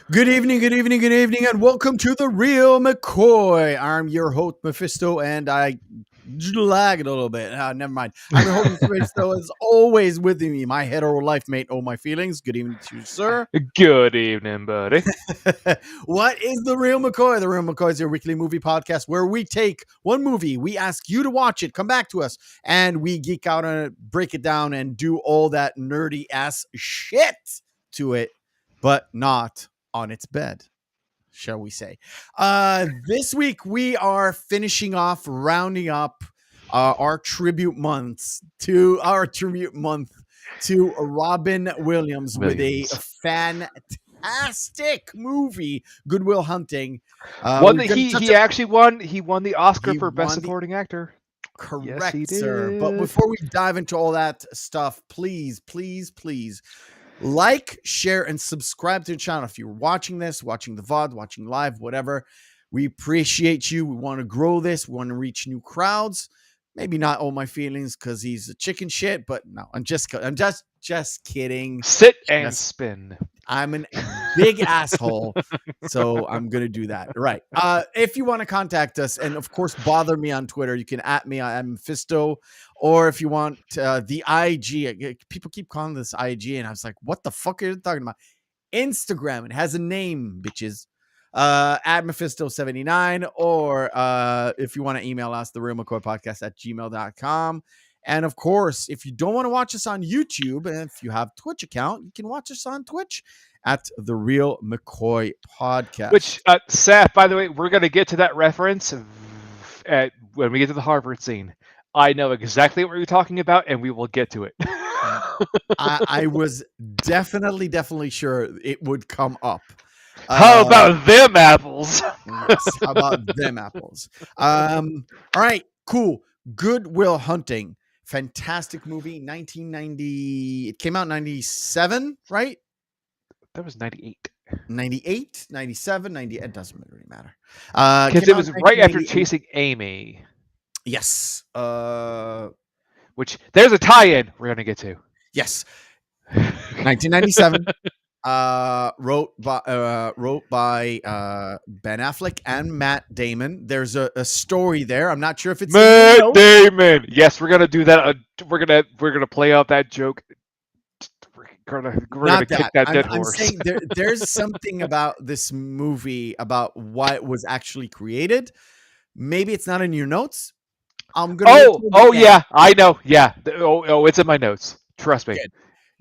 Good evening, good evening, good evening, and welcome to the Reel McCoy. I'm your host, Mephisto, and I lagged a little bit. Never mind. I'm your host, Mephisto, as always with me, my hetero life mate, Oh My Feelings. Good evening to you, sir. Good evening, buddy. What is the Reel McCoy? The Reel McCoy is your weekly movie podcast where we take one movie, we ask you to watch it, come back to us, and we geek out on it, break it down, and do all that nerdy ass shit to it, but not on its bed, shall we say. This week we are finishing off, rounding up our tribute month to Robin Williams with a fantastic movie, Good Will Hunting. One We're that going to touch he up. actually won. He won the Oscar He for Best won the Supporting Actor. Yes, he correct, sir. But did. before we dive into all that stuff, please, please, please like, share, and subscribe to the channel. If you're watching this, watching the VOD, watching live, whatever, we appreciate you. We want to grow this. We want to reach new crowds. Maybe not All My Feelings because he's a chicken shit, but no, I'm just kidding. Sit and Yes, spin. I'm a big asshole, so I'm gonna do that. Right. If you want to contact us, and of course bother me on Twitter, you can at me. I'm Fisto, or if you want the IG. People keep calling this IG, and I was like, "What the fuck are you talking about?" Instagram. It has a name, bitches. At Mephisto79, or if you want to email us, the Real McCoy podcast at gmail.com. And of course, if you don't want to watch us on YouTube, and if you have Twitch account, you can watch us on Twitch at the Real McCoy podcast. Which, Seth, by the way, we're going to get to that reference when we get to the Harvard scene. I know exactly what you're talking about, and we will get to it. I was definitely sure it would come up. How about them apples? Yes, how about them apples? All right, cool. Good Will Hunting. Fantastic movie. 1990. It came out in 97, right? That was 98. 98, 97, 90. It doesn't really matter. Because it was right after Chasing Amy. Yes. Which, there's a tie-in we're going to get to. Yes. 1997. Wrote by Ben Affleck and Matt Damon. There's a story there. I'm not sure if it's Matt Damon. Yes, we're gonna do that. We're gonna play out that joke. We're gonna kick that dead horse. I'm saying there's something about this movie about why it was actually created. Maybe it's not in your notes. I'm gonna. Yeah, I know. Yeah. It's in my notes. Trust me.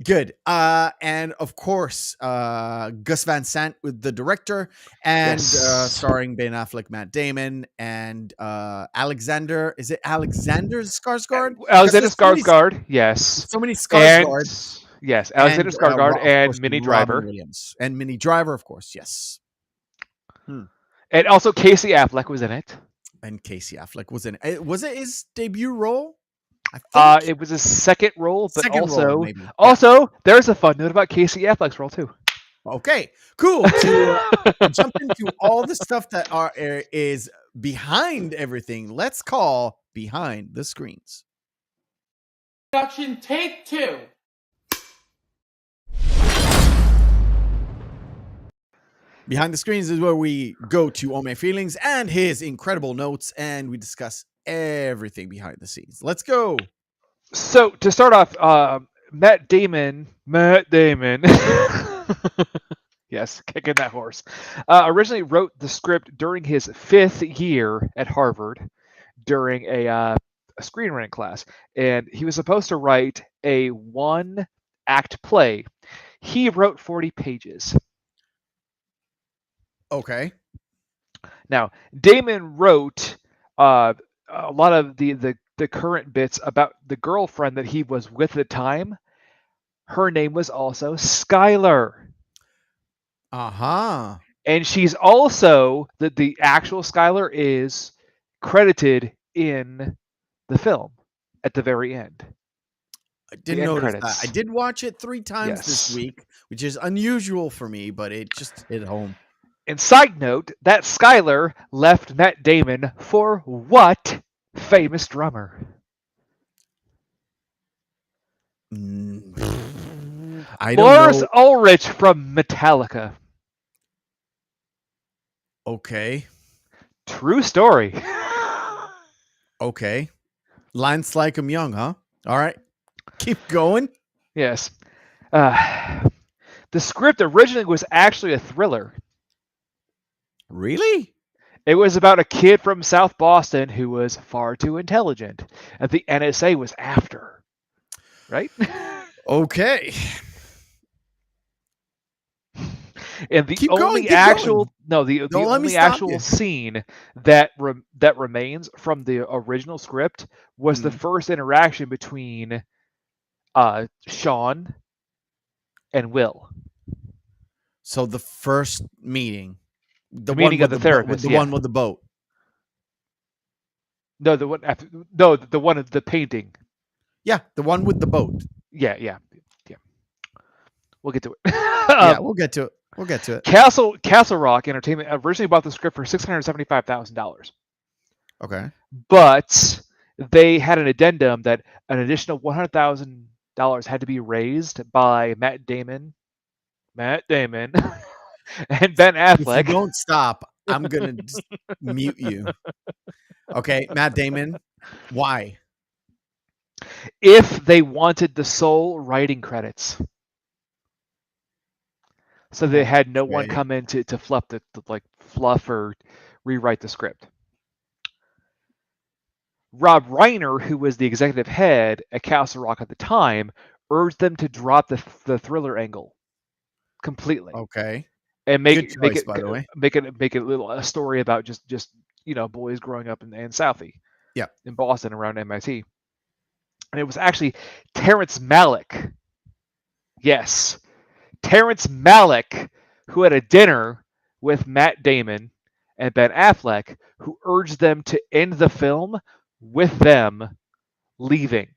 Good. And of course, Gus Van Sant with the director, and starring Ben Affleck, Matt Damon, and Alexander. Is it Alexander Skarsgård? Alexander Skarsgård. Yes. So many Skarsgård. Yes, Alexander Skarsgård and Minnie Driver. Williams. And Minnie Driver, of course. Yes. And also Casey Affleck was in it. And Casey Affleck was in it. Was it his debut role? It was his second role, but second also there's a fun note about Casey Affleck's role too. Okay, cool. To jump into all the stuff that is behind everything, let's call behind the screens. Production take 2. Behind the screens is where we go to Oh My Feelings and his incredible notes, and we discuss everything behind the scenes. Let's go. So to start off, Matt Damon. Yes, kicking that horse. Originally wrote the script during his 5th year at Harvard during a screenwriting class, and he was supposed to write a 1-act play. He wrote 40 pages. Okay. Now, Damon wrote a lot of the current bits about the girlfriend that he was with at the time. Her name was also Skylar. Uh-huh. And she's also, the actual Skylar is credited in the film at the very end. I didn't notice that. I did watch it 3 times this week, which is unusual for me, but it just hit home. And side note, that Skylar left Matt Damon for what famous drummer? I don't Lars know. Ulrich from Metallica. Okay. True story. Okay. Lines like 'em young, huh? All right. Keep going. Yes. The script originally was actually a thriller. Really? It was about a kid from South Boston who was far too intelligent, and the NSA was after. Right? Okay. And the Keep going. only Keep actual going. the Don't let me only stop actual you. scene that that remains from the original script was the Mhm. first interaction between Sean and Will. So the first meeting, The meeting of the with therapist, the yeah. one with the boat. No, the one after, no, the one of the painting. Yeah, the one with the boat. Yeah. We'll get to it. Yeah, we'll get to it. We'll get to it. Castle Rock Entertainment originally bought the script for $675,000, Okay. but they had an addendum that an additional $100,000 had to be raised by Matt Damon, and Ben If you Affleck don't stop, I'm gonna just mute you. Okay, Matt Damon. Why? if they wanted the sole writing credits. So they had no one Okay. come in to fluff or rewrite the script. Rob Reiner, who was the executive head at Castle Rock at the time, urged them to drop the thriller angle completely Okay. and Good choice, by the way. make it a story about just boys growing up in Southie Yeah. in Boston around MIT. And it was actually Terrence Malick. Yes, Terrence Malick, who had a dinner with Matt Damon and Ben Affleck, who urged them to end the film with them leaving.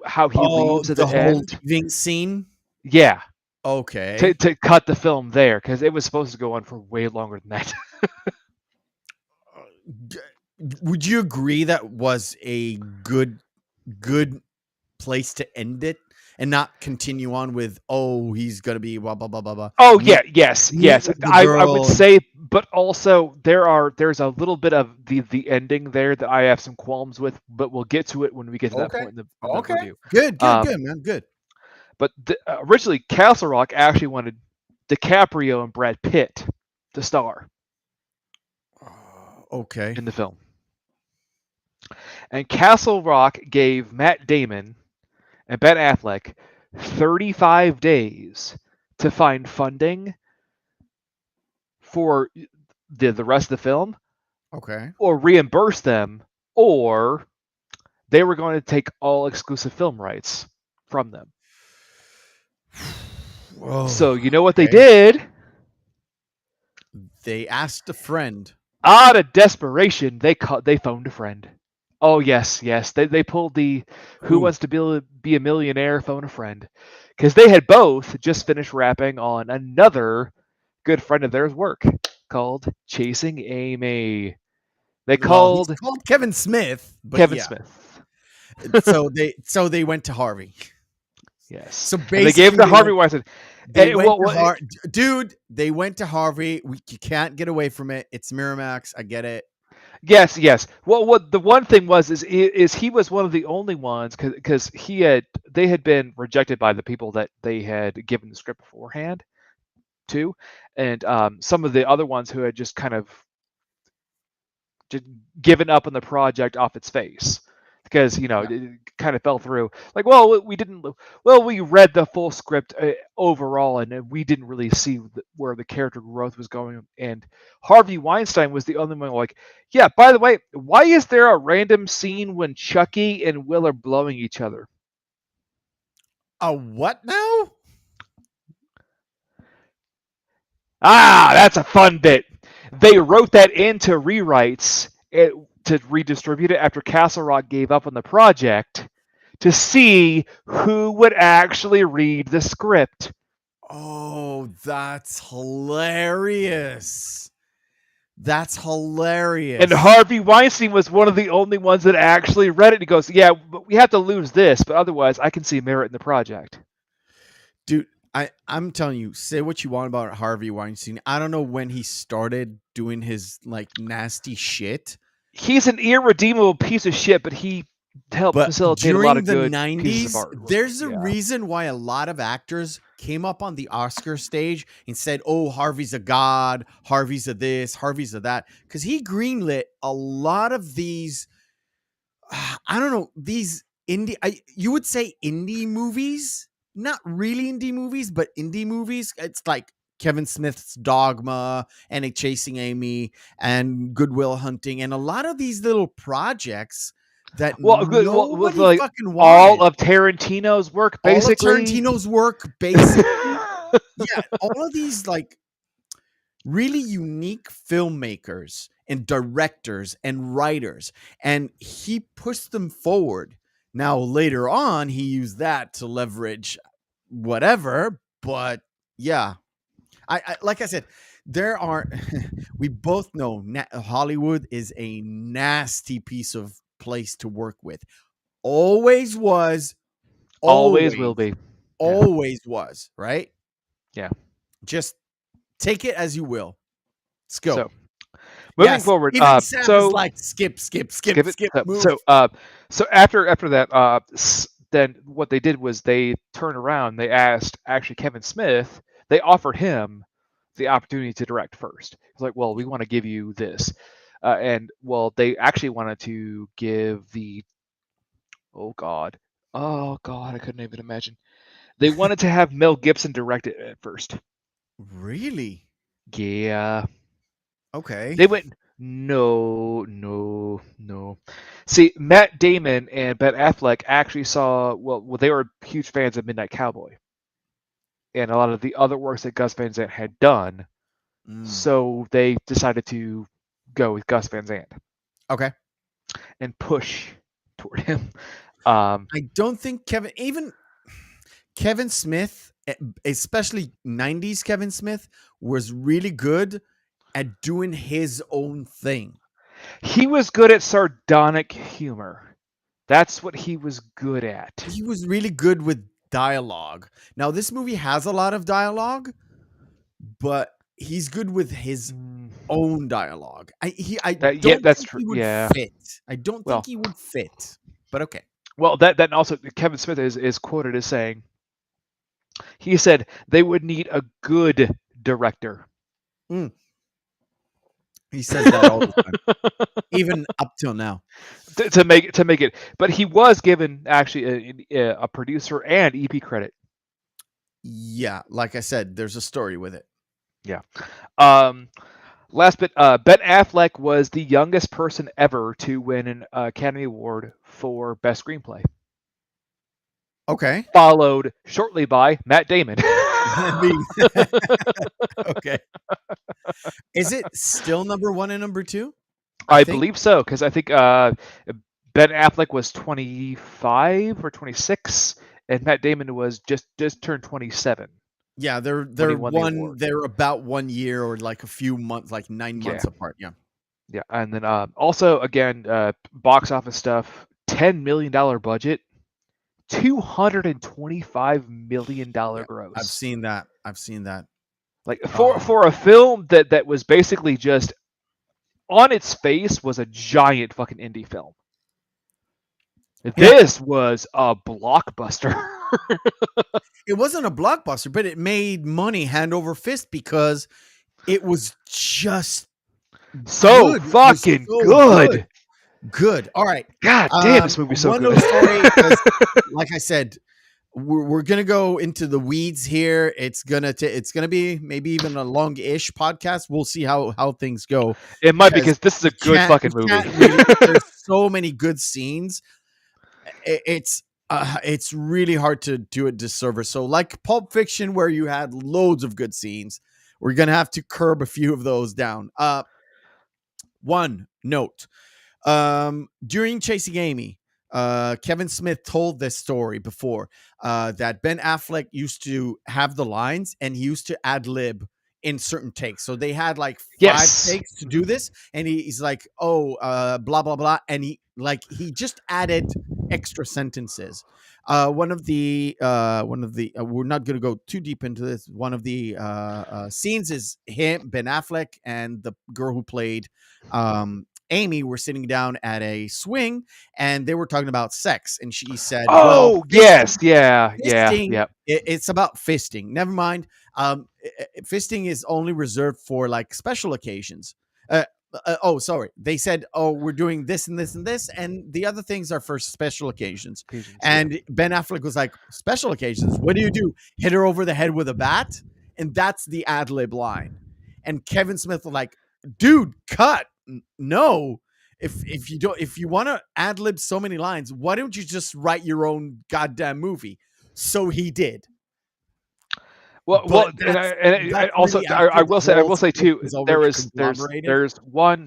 How he Oh, leaves at the the whole end. leaving scene. Yeah, Okay. to cut the film there because it was supposed to go on for way longer than that. D- Would you agree that was a good place to end it and not continue on with he's gonna be blah blah blah blah blah. Oh yeah, Meet yes. with the I would girl and say, but also there's a little bit of the ending there that I have some qualms with, but we'll get to it when we get to that okay. point in the Okay. review. Good, man. Good. But originally, Castle Rock actually wanted DiCaprio and Brad Pitt to star Okay. in the film. And Castle Rock gave Matt Damon and Ben Affleck 35 days to find funding for the rest of the film Okay. or reimburse them, or they were going to take all exclusive film rights from them. Whoa. So you know what they Okay. did? They asked a friend. Out of desperation, they phoned a friend. Oh yes. They pulled the Who Who? Wants to Be a Millionaire, phone a friend, because they had both just finished wrapping on another good friend of theirs work called Chasing Amy. They Well, he's called called Kevin Smith, but Kevin yeah. Smith. So they went to Harvey. Yes. So And they gave basically to Harvey Weinstein. they went to dude, they went to Harvey. You can't get away from it. It's Miramax. I get it. Yes. Well, what the one thing was is he was one of the only ones because they had been rejected by the people that they had given the script beforehand to, and some of the other ones who had just kind of just given up on the project off its face because Yeah. it kind of fell through. Like, well, we read the full script overall, and we didn't really see where the character growth was going. And Harvey Weinstein was the only one like, yeah. By the way, why is there a random scene when Chucky and Will are blowing each other? A what now? That's a fun bit. They wrote that into rewrites to redistribute it after Castle Rock gave up on the project to see who would actually read the script. Oh, that's hilarious. That's hilarious. And Harvey Weinstein was one of the only ones that actually read it. He goes, yeah, but we have to lose this, but otherwise I can see merit in the project. Dude, I'm telling you, say what you want about Harvey Weinstein. I don't know when he started doing his like nasty shit. He's an irredeemable piece of shit, but he helped But facilitate a lot during of the good pieces 90s, of art. there's a reason why a lot of actors came up on the Oscar stage and said, oh, Harvey's a god, Harvey's a this, Harvey's a that. Because he greenlit a lot of these, I don't know, these you would say indie movies, not really indie movies, but indie movies. It's like Kevin Smith's Dogma and A Chasing Amy and Good Will Hunting and a lot of these little projects that with nobody like fucking all wanted. of Tarantino's work, All of basically. Tarantino's work, basically. Yeah, all of these like really unique filmmakers and directors and writers, and he pushed them forward. Now later on, he used that to leverage whatever, but yeah, I like I said, there are. We both know Hollywood is a nasty piece of place to work with. Always was, Always will be. always was, right? Yeah. Just take it as you will. Let's go. So, moving forward, Even Sam so is like skip, move. So after that, then what they did was they turned around. They asked actually Kevin Smith. They offered him the opportunity to direct first. It's like, well, we want to give you this, and well, they actually wanted to give the oh god, I couldn't even imagine. They wanted to have Mel Gibson direct it at first. Really? Yeah. Okay. They went, no. See, Matt Damon and Ben Affleck actually saw, well, they were huge fans of Midnight Cowboy and a lot of the other works that Gus Van Sant had done. So they decided to go with Gus Van Sant. Okay. And push toward him. I don't think Kevin Smith, especially 90s Kevin Smith, was really good at doing his own thing. He was good at sardonic humor. That's what he was good at. He was really good with dialogue. Now, this movie has a lot of dialogue, but he's good with his own dialogue. That's true. Fit. I don't think he would fit. But okay. Well, that also Kevin Smith is quoted as saying, he said they would need a good director. He says that all the time, even up till now. To make it, but he was given actually a producer and EP credit. Yeah, like I said, there's a story with it. Yeah. Last bit, Ben Affleck was the youngest person ever to win an Academy Award for Best Screenplay. Okay. Followed shortly by Matt Damon. Okay. Is it still number 1 and number 2? I believe so, because I think Ben Affleck was 25 or 26, and Matt Damon was just turned 27. Yeah, they're about 1 year or like a few months, like 9 months apart. Yeah. Yeah, and then also again, box office stuff, $10 million budget, $225 million gross. I've seen that. Like for a film that was basically just on its face was a giant fucking indie film. This was a blockbuster. It wasn't a blockbuster, but it made money hand over fist because it was just so good. Fucking good. Good. All right. God damn, this movie's so good. Like I said, we're gonna go into the weeds here. It's gonna be maybe even a long-ish podcast. We'll see how things go. It might because this is a good fucking movie. There's so many good scenes. It's really hard to do a disservice. So like Pulp Fiction, where you had loads of good scenes, we're gonna have to curb a few of those down. One note. During Chasing Amy, Kevin Smith told this story before, that Ben Affleck used to have the lines and he used to ad lib in certain takes. So they had like 5 takes to do this. And he's like, blah, blah, blah. And he just added extra sentences. One of the we're not going to go too deep into this. One of the scenes is him, Ben Affleck, and the girl who played Amy were sitting down at a swing, and they were talking about sex, and she said, "Well, Oh yes, yeah, fisting, yeah. it's about fisting. Never mind. Fisting is only reserved for like special occasions." Oh, sorry. They said, "Oh, we're doing this and this and this, and the other things are for special occasions." And Ben Affleck was like, "Special occasions? What do you do? Hit her over the head with a bat?" And that's the ad lib line. And Kevin Smith was like, "Dude, cut! No. If you want to ad lib so many lines, why don't you just write your own goddamn movie?" So he did. Well, and I also really I after the will whole say script too. was already conglomerated.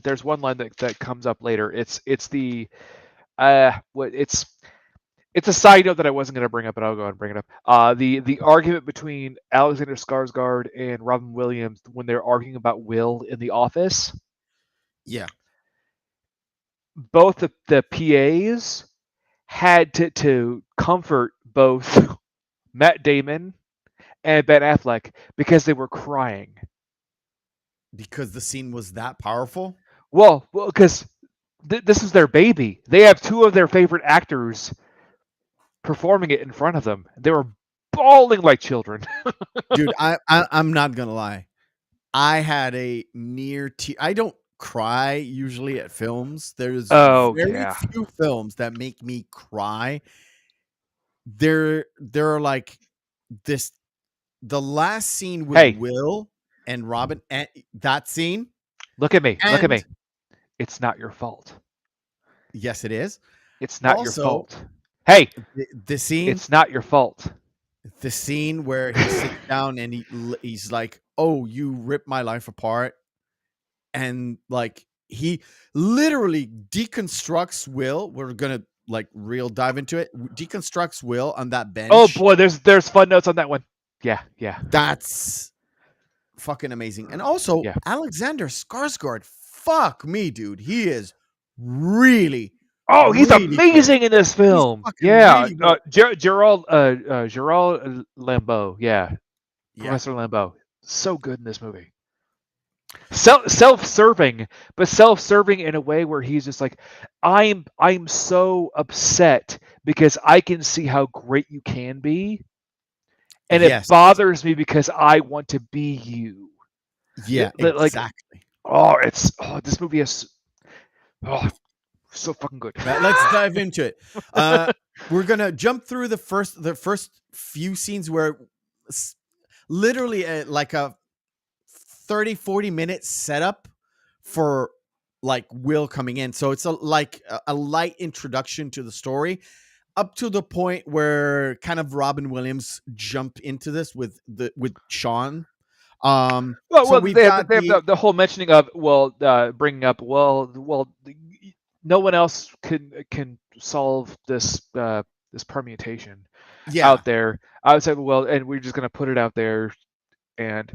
There's one line that comes up later. It's the it's a side note that I wasn't going to bring up, but I'll go ahead and bring it up. The argument between Alexander Skarsgård and Robin Williams when they're arguing about Will in the office. Yeah. Both the PAs had to comfort both Matt Damon and Ben Affleck because they were crying. Because the scene was that powerful? Well, because this is their baby. They have two of their favorite actors performing it in front of them. They were bawling like children. Dude, I'm not gonna lie. I had a near I don't cry usually at films. There's very few films that make me cry. There are like this. The last scene with Will and Robin, and that scene. Look at me. Look at me. It's not your fault. Yes, it is. It's not your fault. Hey, the scene. It's not your fault. The scene where he sits down and he's like, "Oh, you ripped my life apart," and like he literally deconstructs Will. We're gonna like real dive into it. Deconstructs Will on that bench. Oh boy, there's fun notes on that one. Yeah. That's fucking amazing. And also, Alexander Skarsgård, fuck me, dude. He is really. Oh, he's amazing in this film. Yeah, really Gerald Lambeau. Yeah, Professor Lambeau. So good in this movie. Self-serving, but self-serving in a way where he's just like, I'm so upset because I can see how great you can be, and it bothers me because I want to be you. Yeah, exactly. This movie is so fucking good. Let's dive into it. We're gonna jump through the first few scenes where literally like a 30-40 minute setup for like Will coming in. So it's a light introduction to the story up to the point where kind of Robin Williams jumped into this with Sean. They have the whole mentioning of bringing up no one else can solve this permutation out there. I would say, and we're just going to put it out there. And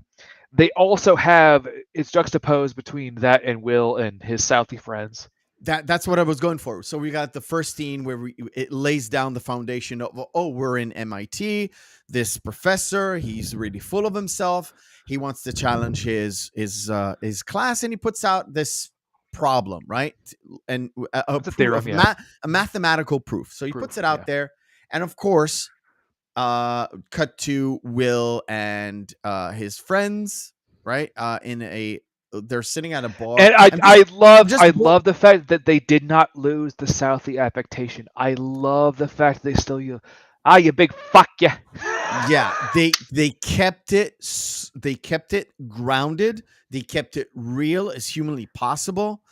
they also have it's juxtaposed between that and Will and his Southie friends. That's what I was going for. So we got the first scene where it lays down the foundation of, we're in MIT. This professor, he's really full of himself. He wants to challenge his class, and he puts out this problem, right? And a mathematical proof. So he puts it out there, and of course, cut to Will and his friends, right? They're sitting at a bar, and I love the fact that they did not lose the Southie affectation. I love the fact that they still you big fuck yeah. Yeah, they kept it grounded. They kept it real as humanly possible.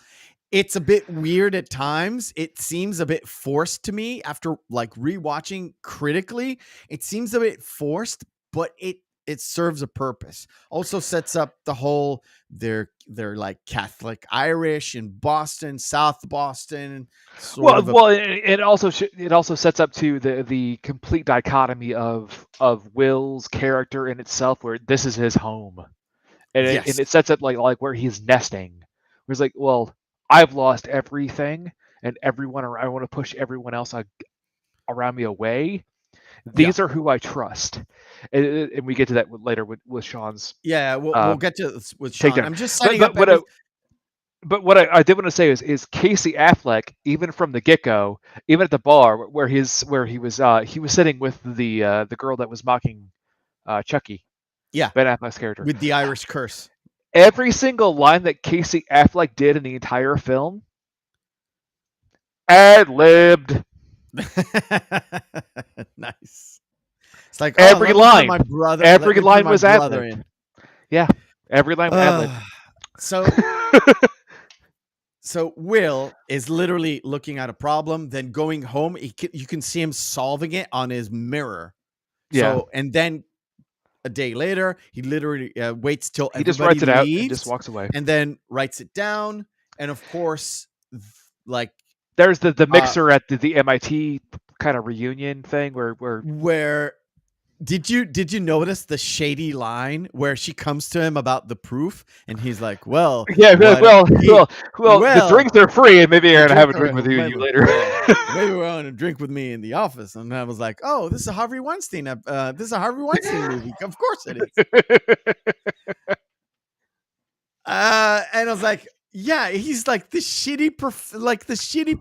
It's a bit weird at times. It seems a bit forced to me after like rewatching critically. It seems a bit forced, but it serves a purpose. Also sets up the whole they're like Catholic Irish in Boston, South Boston. It also sets up to the complete dichotomy of Will's character in itself, where this is his home, and it sets up like where he's nesting. Where it's like, I've lost everything and everyone around. I want to push everyone else around me away. These are who I trust, and we get to that later with Sean's. Yeah, we'll get to this with Sean. takedown. I'm just setting But up. what I did want to say is Casey Affleck, even from the get go, even at the bar where he was sitting with the girl that was mocking Chucky. Yeah, Ben Affleck's character with the Irish curse. Every single line that Casey Affleck did in the entire film, ad-libbed. Nice. It's like every line. My brother. Every line was ad-libbed. Yeah, every line was ad-libbed. So Will is literally looking at a problem, then going home. You can see him solving it on his mirror. Yeah. And then a day later, he literally waits till he just everybody writes it out leaves and just walks away, and then writes it down. And of course, like there's the mixer at the MIT kind of reunion thing where. Did you notice the shady line where she comes to him about the proof and he's like, well, the drinks are free and maybe you're gonna have a drink with you later. Maybe we're on a drink with me in the office. And I was like, oh, this is a Harvey Weinstein. This is a Harvey Weinstein movie. Of course it is. And I was like, yeah, he's like the shitty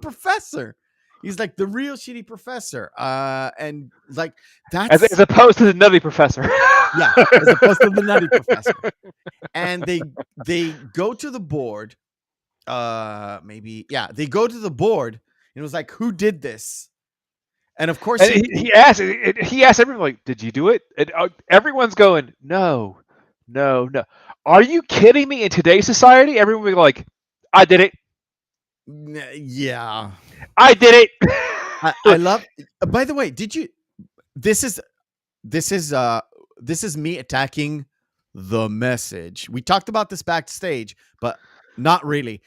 professor. He's like the real shitty professor. And like that's as opposed to the nutty professor. Yeah, as opposed to the nutty professor. And they go to the board. They go to the board and it was like, who did this? And of course he asked everyone, like, did you do it? And everyone's going, no. Are you kidding me? In today's society, everyone would be like, I did it. Yeah. I did it. I love. By the way, did you? This is me attacking the message. We talked about this backstage, but not really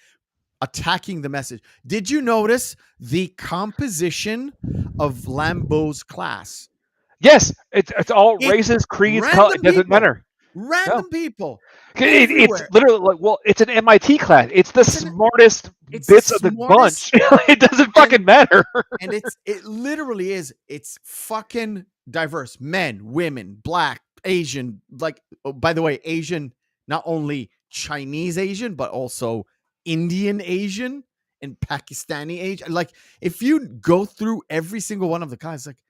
attacking the message. Did you notice the composition of Lambeau's class? Yes, it's all races, creeds, color. It doesn't matter. Random people. It's literally like, well, it's an MIT class. It's the smartest bits of the bunch. It doesn't fucking matter. And it literally is. It's fucking diverse. Men, women, black, Asian. Like, oh, by the way, Asian, not only Chinese Asian, but also Indian Asian and Pakistani Asian. Like, if you go through every single one of the guys, like,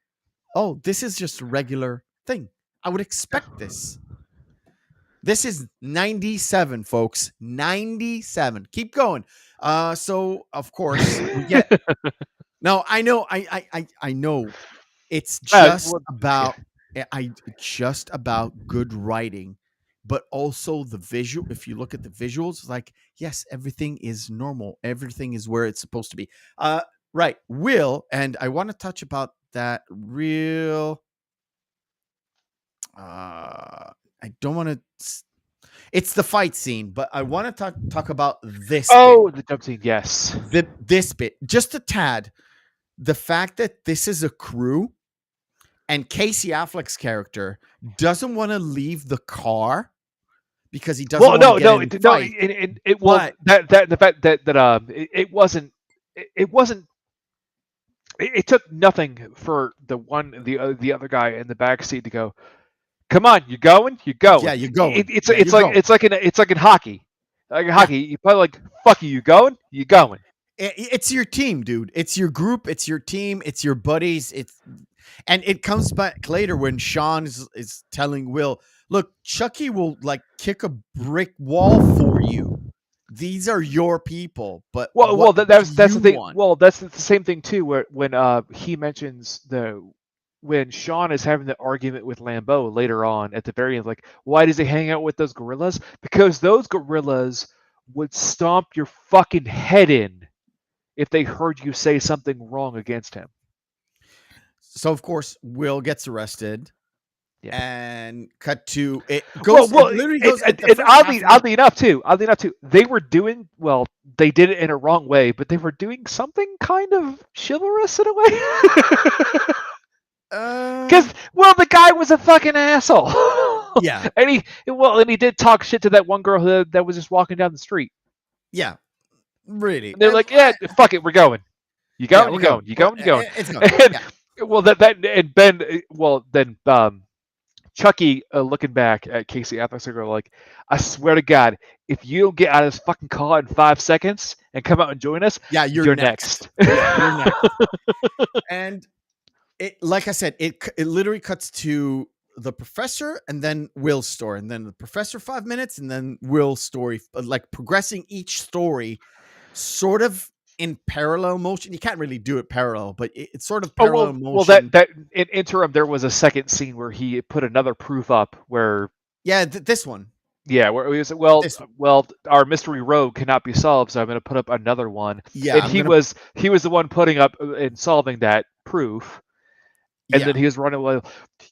oh, this is just a regular thing. I would expect this. This is 97, folks. 97. Keep going. So of course we get. No, I know. I know. It's just about. Just about good writing, but also the visual. If you look at the visuals, like, yes, everything is normal. Everything is where it's supposed to be. Right. Will, and I want to touch about that real. I don't want to. It's the fight scene, but I want to talk about this. Oh, the jump scene, yes. This bit, just a tad. The fact that this is a crew, and Casey Affleck's character doesn't want to leave the car because he doesn't. It was the fact that it wasn't. It took nothing for the other guy in the back seat to go, come on, you going? You go. Yeah, you go. It's like in hockey. Like in hockey, you play like, fuck you going? You going. It's your team, dude. It's your group. It's your team. It's your buddies. And it comes back later when Sean is telling Will, look, Chucky will like kick a brick wall for you. These are your people. But that's the thing. Want? Well, that's the same thing too. Where when he mentions when Sean is having the argument with Lambeau later on at the very end, like, why does he hang out with those gorillas? Because those gorillas would stomp your fucking head in if they heard you say something wrong against him. So of course, Will gets arrested, and cut to it goes. Oddly enough, too, they were doing well. They did it in a wrong way, but they were doing something kind of chivalrous in a way. Because the guy was a fucking asshole. Yeah, and he did talk shit to that one girl that was just walking down the street. Yeah, really. And they're like, yeah, fuck it, we're going. You going? You going? You going? You going? It's going. Well, that and Ben. Well, then Chucky looking back at Casey Affleck, like, I swear to God, if you don't get out of this fucking car in 5 seconds and come out and join us, Yeah, you're next. Yeah, you're next. And it, like I said, it literally cuts to the professor and then Will's story, and then the professor 5 minutes, and then Will's story, like progressing each story sort of in parallel motion. You can't really do it parallel, but it's sort of parallel motion. Well, that in interim there was a second scene where he put another proof up where this one. Yeah, where he was our mystery rogue cannot be solved, so I'm going to put up another one. Yeah, and he was the one putting up and solving that proof, and then he was running away.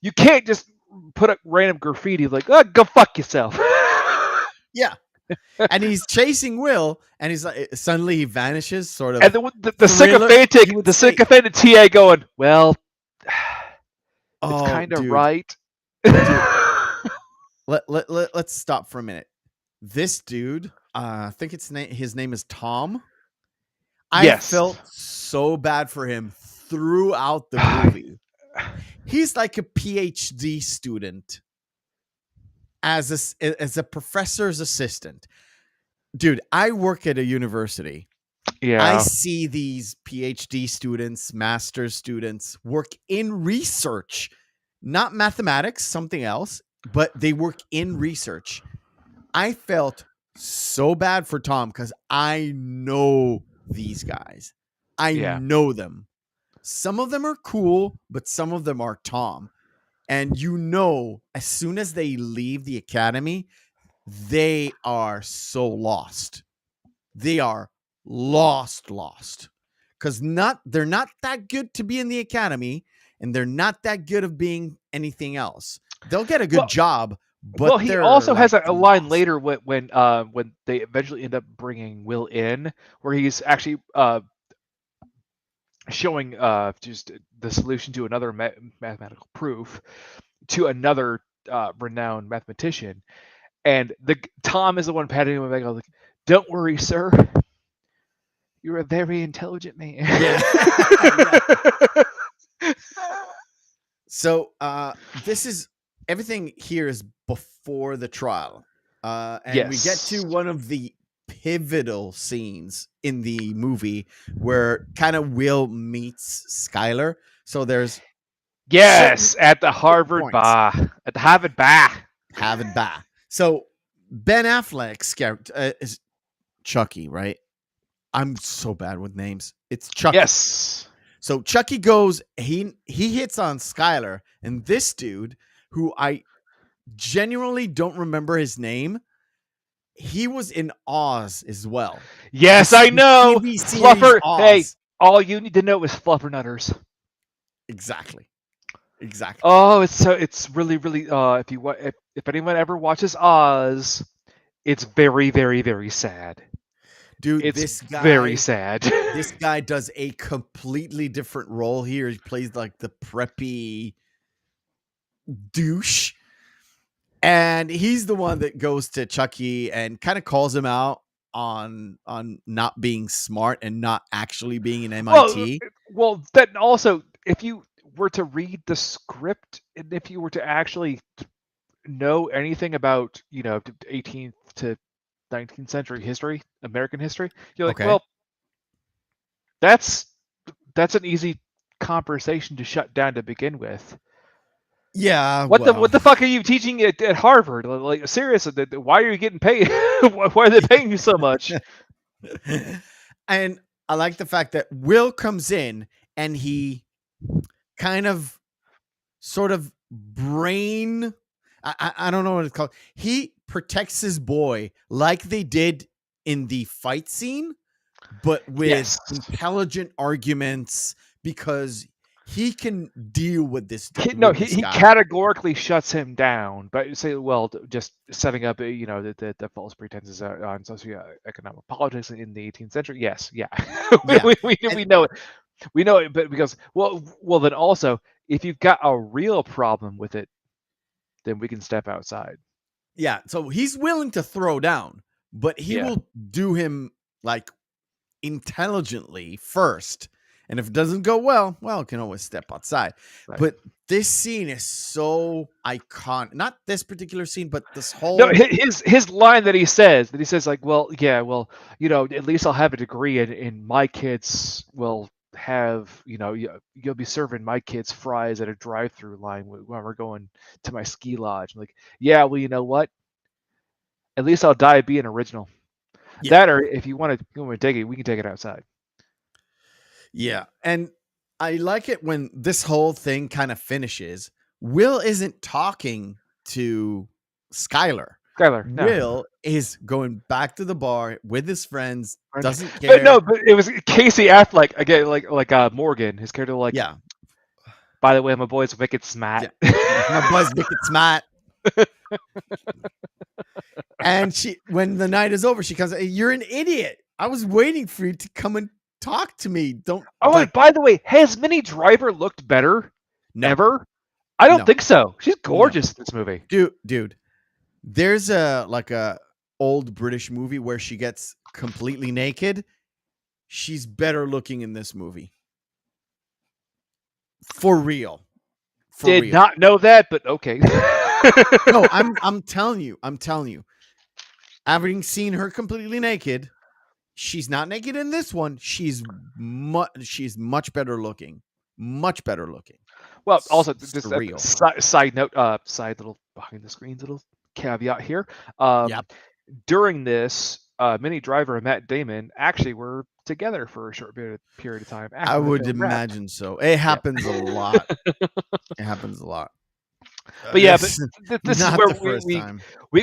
You can't just put up random graffiti like, oh, go fuck yourself. Yeah. And he's chasing Will, and he's like, suddenly he vanishes, sort of. And the sycophantic TA going, well, it's kind of right. Let's stop for a minute. This dude, I think his name is Tom. I felt so bad for him throughout the movie. He's like a PhD student as a professor's assistant. Dude, I work at a university. Yeah. I see these PhD students, master's students work in research, not mathematics, something else, but they work in research. I felt so bad for Tom because I know these guys. I know them. Some of them are cool, but some of them are Tom. And as soon as they leave the academy, they are so lost. They are lost. Because they're not that good to be in the academy, and they're not that good of being anything else. They'll get a good job, but he also has a line later when they eventually end up bringing Will in, where he's actually showing just the solution to another mathematical proof to another renowned mathematician, and Tom is the one patting him on the back, like, "Don't worry, sir. You're a very intelligent man." Yeah. So everything here is before the trial. And we get to one of the pivotal scenes in the movie where kind of Will meets Skylar. So there's at the Harvard bar. At the Harvard bar. So Ben Affleck's character is Chucky, right? I'm so bad with names. It's Chucky. Yes. So Chucky goes, he hits on Skylar, and this dude, who I genuinely don't remember his name, he was in Oz as well. Yes, I know. Fluffer. Oz. Hey, all you need to know is Fluffernutters. Exactly. Oh, it's really, really. If anyone ever watches Oz, it's very, very, very sad. Dude, it's very sad. This guy does a completely different role here. He plays like the preppy douche. And he's the one that goes to Chucky and kind of calls him out on not being smart and not actually being an MIT. Well, then also, if you were to read the script, and if you were to actually know anything about, 18th to 19th century history, American history, you're like, well, that's an easy conversation to shut down to begin with. Yeah. What the fuck are you teaching at Harvard? Like, seriously, why are you getting paid? Why are they paying you so much? And I like the fact that Will comes in and he kind of sort of brain, I don't know what it's called. He protects his boy like they did in the fight scene, but with intelligent arguments, because he can deal with this. He categorically shuts him down, but say, well, just setting up, the false pretenses on socioeconomic politics in the 18th century. Yes, yeah. We know it. We know it, but because well, then also, if you've got a real problem with it, then we can step outside. Yeah, so he's willing to throw down, but he will do him like intelligently first. And if it doesn't go well, it can always step outside. Right. But this scene is so iconic. Not this particular scene, but this whole. No, his line that he says like, well, yeah, well, at least I'll have a degree, and my kids will have, you'll be serving my kids fries at a drive-through line when we're going to my ski lodge. I'm like, yeah, well, you know what? At least I'll die being original. Yeah. That, or if you want to take it, we can take it outside. Yeah. And I like it when this whole thing kind of finishes. Will isn't talking to Skylar. No. Will is going back to the bar with his friends, doesn't But care. no, but it was Casey Affleck again, like Morgan, his character, like, Yeah. By the way, my boy's wicked smart. My boy's wicked smart. And when the night is over, she comes, you're an idiot. I was waiting for you to come and talk to me. Don't. Oh, and by the way, has Minnie Driver looked better ever? I don't think so. She's gorgeous in this movie. Dude. There's a old British movie where she gets completely naked. She's better looking in this movie. For real. Did not know that, but okay. No, I'm telling you. Having seen her completely naked, she's not naked in this one. She's much better looking. Much better looking. Well, also just real. Side note, side little behind the scenes little caveat here. During this, Minnie Driver and Matt Damon actually were together for a short period of time. I would imagine so. It happens a lot. It happens a lot. But this is where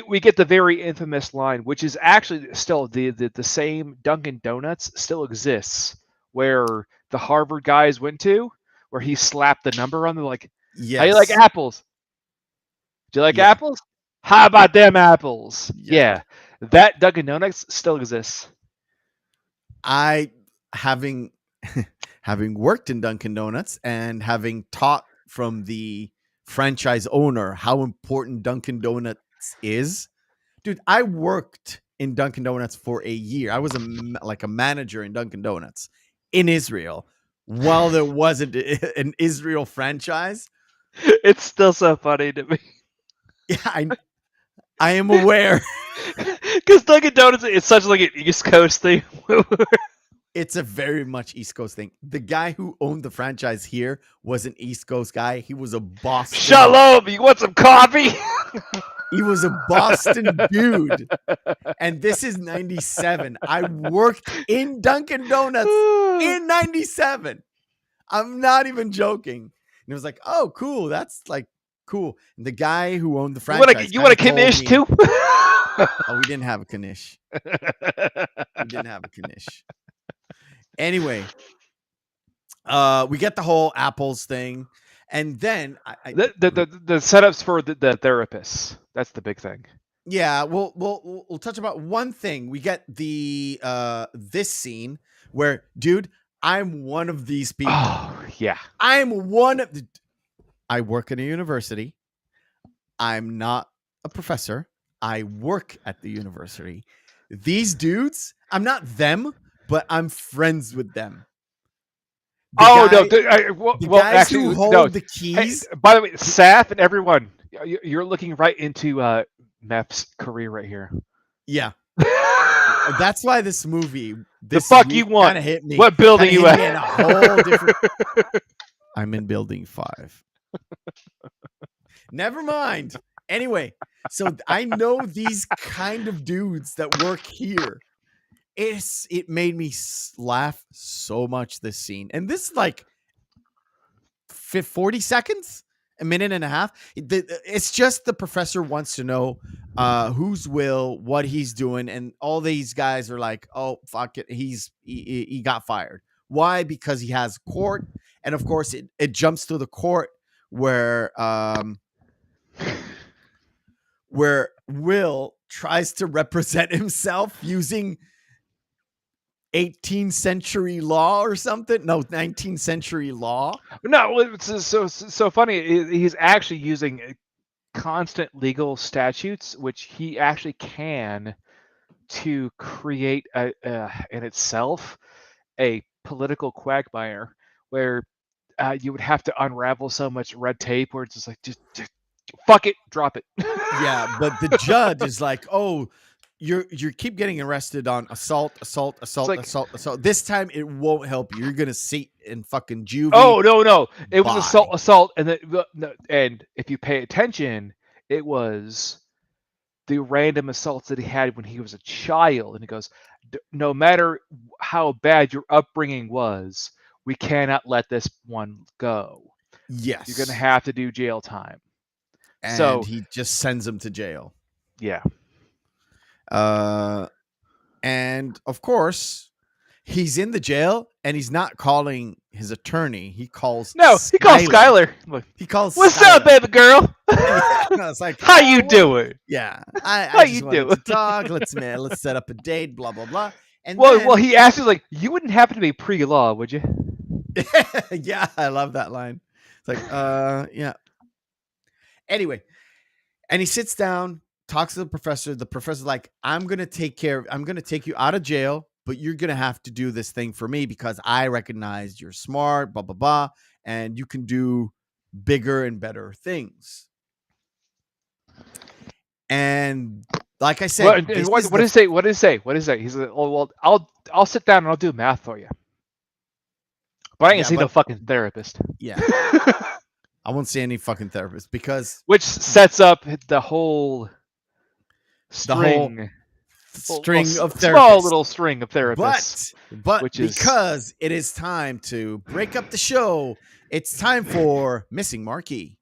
we get the very infamous line, which is actually still the same Dunkin' Donuts still exists, where the Harvard guys went to, where he slapped the number on them, like, yes. How you like apples? Do you like apples? How about them apples? Yeah. That Dunkin' Donuts still exists. Having worked in Dunkin' Donuts and having taught from the franchise owner how important Dunkin' Donuts is, dude, I worked in Dunkin' Donuts for a year. I was a manager in Dunkin' Donuts in Israel while there wasn't an Israel franchise. It's still so funny to me. Yeah, I am aware. Because Dunkin' Donuts is such like an East Coast thing. It's a very much East Coast thing. The guy who owned the franchise here was an East Coast guy. He was a Boston. Shalom, you want some coffee? He was a Boston dude. And this is 97. I worked in Dunkin' Donuts in 97. I'm not even joking. And it was like, oh, cool. That's like cool. And the guy who owned the franchise. You want a knish too? Oh, we didn't have a knish. Anyway, we get the whole apples thing, and then the setups for the therapists. That's the big thing. Yeah, we'll touch about one thing. We get the this scene where, dude, I'm one of these people. Oh yeah, I'm one of the. I work at a university. I'm not a professor. I work at the university. These dudes, I'm not them. But I'm friends with them. The guys actually, who hold the keys. Hey, by the way, Saf and everyone, you're looking right into Mep's career right here. Yeah, that's why this movie. The fuck you want? Kind of hit me. What building you at? In a whole different. I'm in building 5. Never mind. Anyway, so I know these kind of dudes that work here. It made me laugh so much, this scene. And this is like 40 seconds, a minute and a half. It's just the professor wants to know who's Will, what he's doing. And all these guys are like, oh, fuck it. He got fired. Why? Because he has court. And of course, it jumps to the court where Will tries to represent himself using 18th century law or something. No, 19th century law. No, it's so funny. He's actually using constant legal statutes, which he actually can, to create in itself a political quagmire where you would have to unravel so much red tape where it's just like, just fuck it, drop it. Yeah, but the judge is like, oh, you keep getting arrested on assault. This time it won't help you. You're gonna sit in fucking juvie. Oh no, it was Bye. assault, and if you pay attention, it was the random assaults that he had when he was a child, and he goes, no matter how bad your upbringing was, we cannot let this one go. Yes, You're gonna have to do jail time. And So he just sends him to jail. yeah. And of course, he's in the jail, and he's not calling his attorney. He calls He calls Skylar. He calls. What's Skylar. up, baby girl? Yeah, it's like, how you doing? Yeah, How I you just wanted doing? to talk. Let's set up a date. Blah blah blah. And Well, he asked you like, you wouldn't happen to be pre-law, would you? yeah, I love that line. It's like, yeah. Anyway, and he sits down, talks to the professor. The professor's like, I'm going to take you out of jail, but you're going to have to do this thing for me because I recognize you're smart, blah, blah, blah, and you can do bigger and better things. And like I said, what did he say? What did he say? He's like, oh, well, I'll sit down and I'll do math for you. But I ain't see no fucking therapist. Yeah. I won't see any fucking therapist because... Which sets up the whole string. Of therapists. Small little string of therapists. But because it is time to break up the show, it's time for Missing Marquee.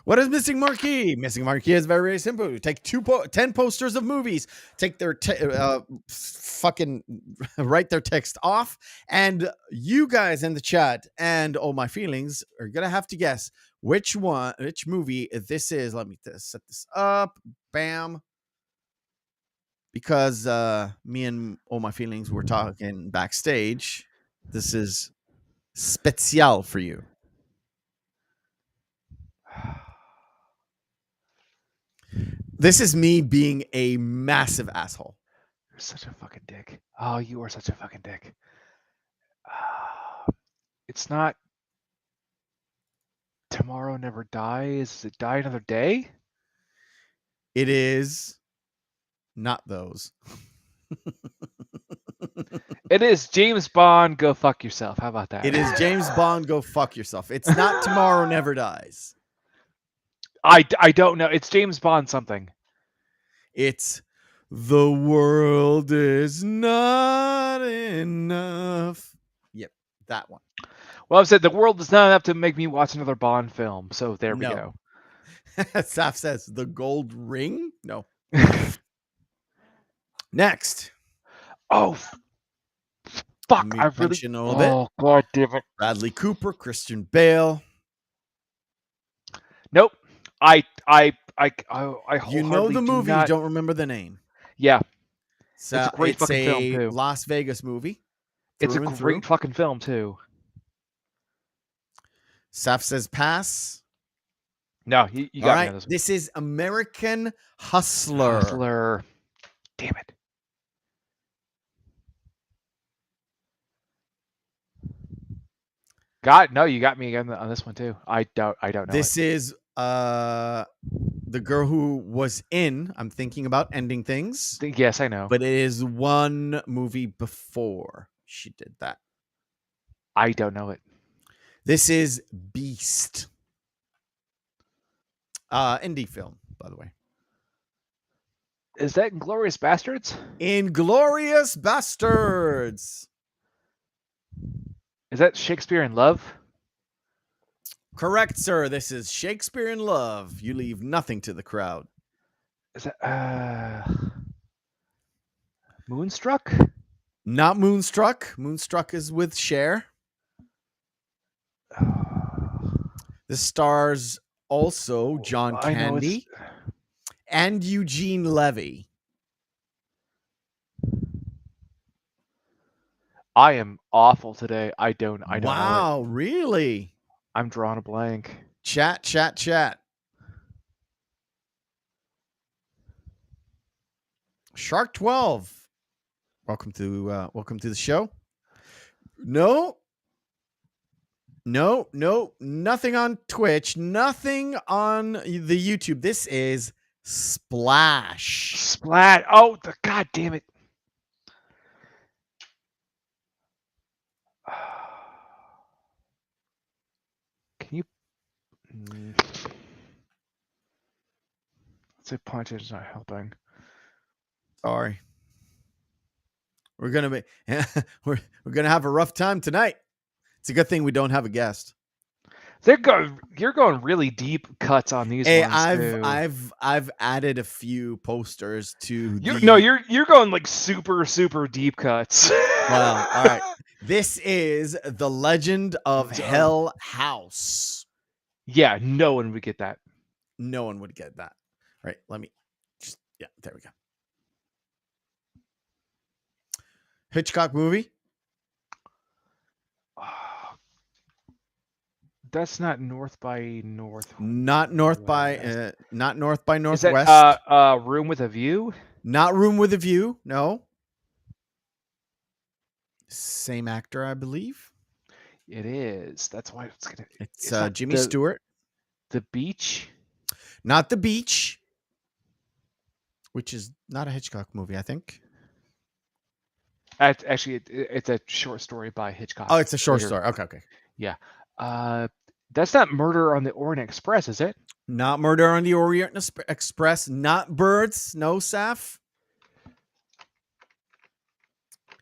What is Missing Marquee? Missing Marquee is very, very simple. You take 10 posters of movies, take their fucking write their text off, and you guys in the chat and all my feelings are gonna have to guess which movie this is. Let me set this up. Bam. Because me and all my feelings were talking backstage. This is special for you. This is me being a massive asshole. You're such a fucking dick. Oh, you are such a fucking dick. It's not Tomorrow Never Dies. Is it Die Another Day? It is not those. It is James Bond, Go Fuck Yourself. How about that? It is James Bond, Go Fuck Yourself. It's not Tomorrow Never Dies. I don't know. It's James Bond something. It's The World Is Not Enough. Yep, that one. Well, I've said the world is not enough to make me watch another Bond film. So there we go. Saf says The Gold Ring? No. Next. Oh, fuck. I really... a little bit. Oh, God damn it. Bradley Cooper, Christian Bale. Nope. I you know the movie, you don't remember the name. Yeah. So it's a great fucking film, too. Las Vegas movie. It's a great fucking film, too. Saf says pass. No, you got me on this one. This is American Hustler. Damn it. You got me again on this one, too. I don't know. This is the girl who was in I'm Thinking About Ending Things. Yes, I know. But it is one movie before she did that. I don't know it. This is Beast. Indie film, by the way. Is that Inglourious Bastards? Inglourious Bastards. Is that Shakespeare in Love? Correct, sir. This is Shakespeare in Love. You leave nothing to the crowd. Is that Moonstruck? Not Moonstruck. Moonstruck is with Cher. This stars also John Candy and Eugene Levy. I am awful today. I don't know. Wow, really? I'm drawing a blank. Chat. Shark 12. Welcome to the show. No, nothing on Twitch, nothing on the YouTube. This is Splash. Splat. Oh, god damn it. Can you? Let's say punch is not helping. Sorry. We're gonna have a rough time tonight. It's a good thing we don't have a guest. You're going really deep cuts on these Hey, ones. I've added a few posters to. You're going like super deep cuts. Well, all right. This is The Legend of Hell House. Yeah, no one would get that. No one would get that. All right, let me just there we go. Hitchcock movie. That's not North by North. Not North by Northwest. Is that Room with a View? Not Room with a View. No. Same actor, I believe. It is. That's why it's gonna. It's Jimmy Stewart. The Beach. Not The Beach, which is not a Hitchcock movie, I think. Actually, it's a short story by Hitchcock. Oh, it's a short story. Okay. Yeah. That's not Murder on the Orient Express, is it? Not Murder on the Orient Express. Not Birds. No, Saf.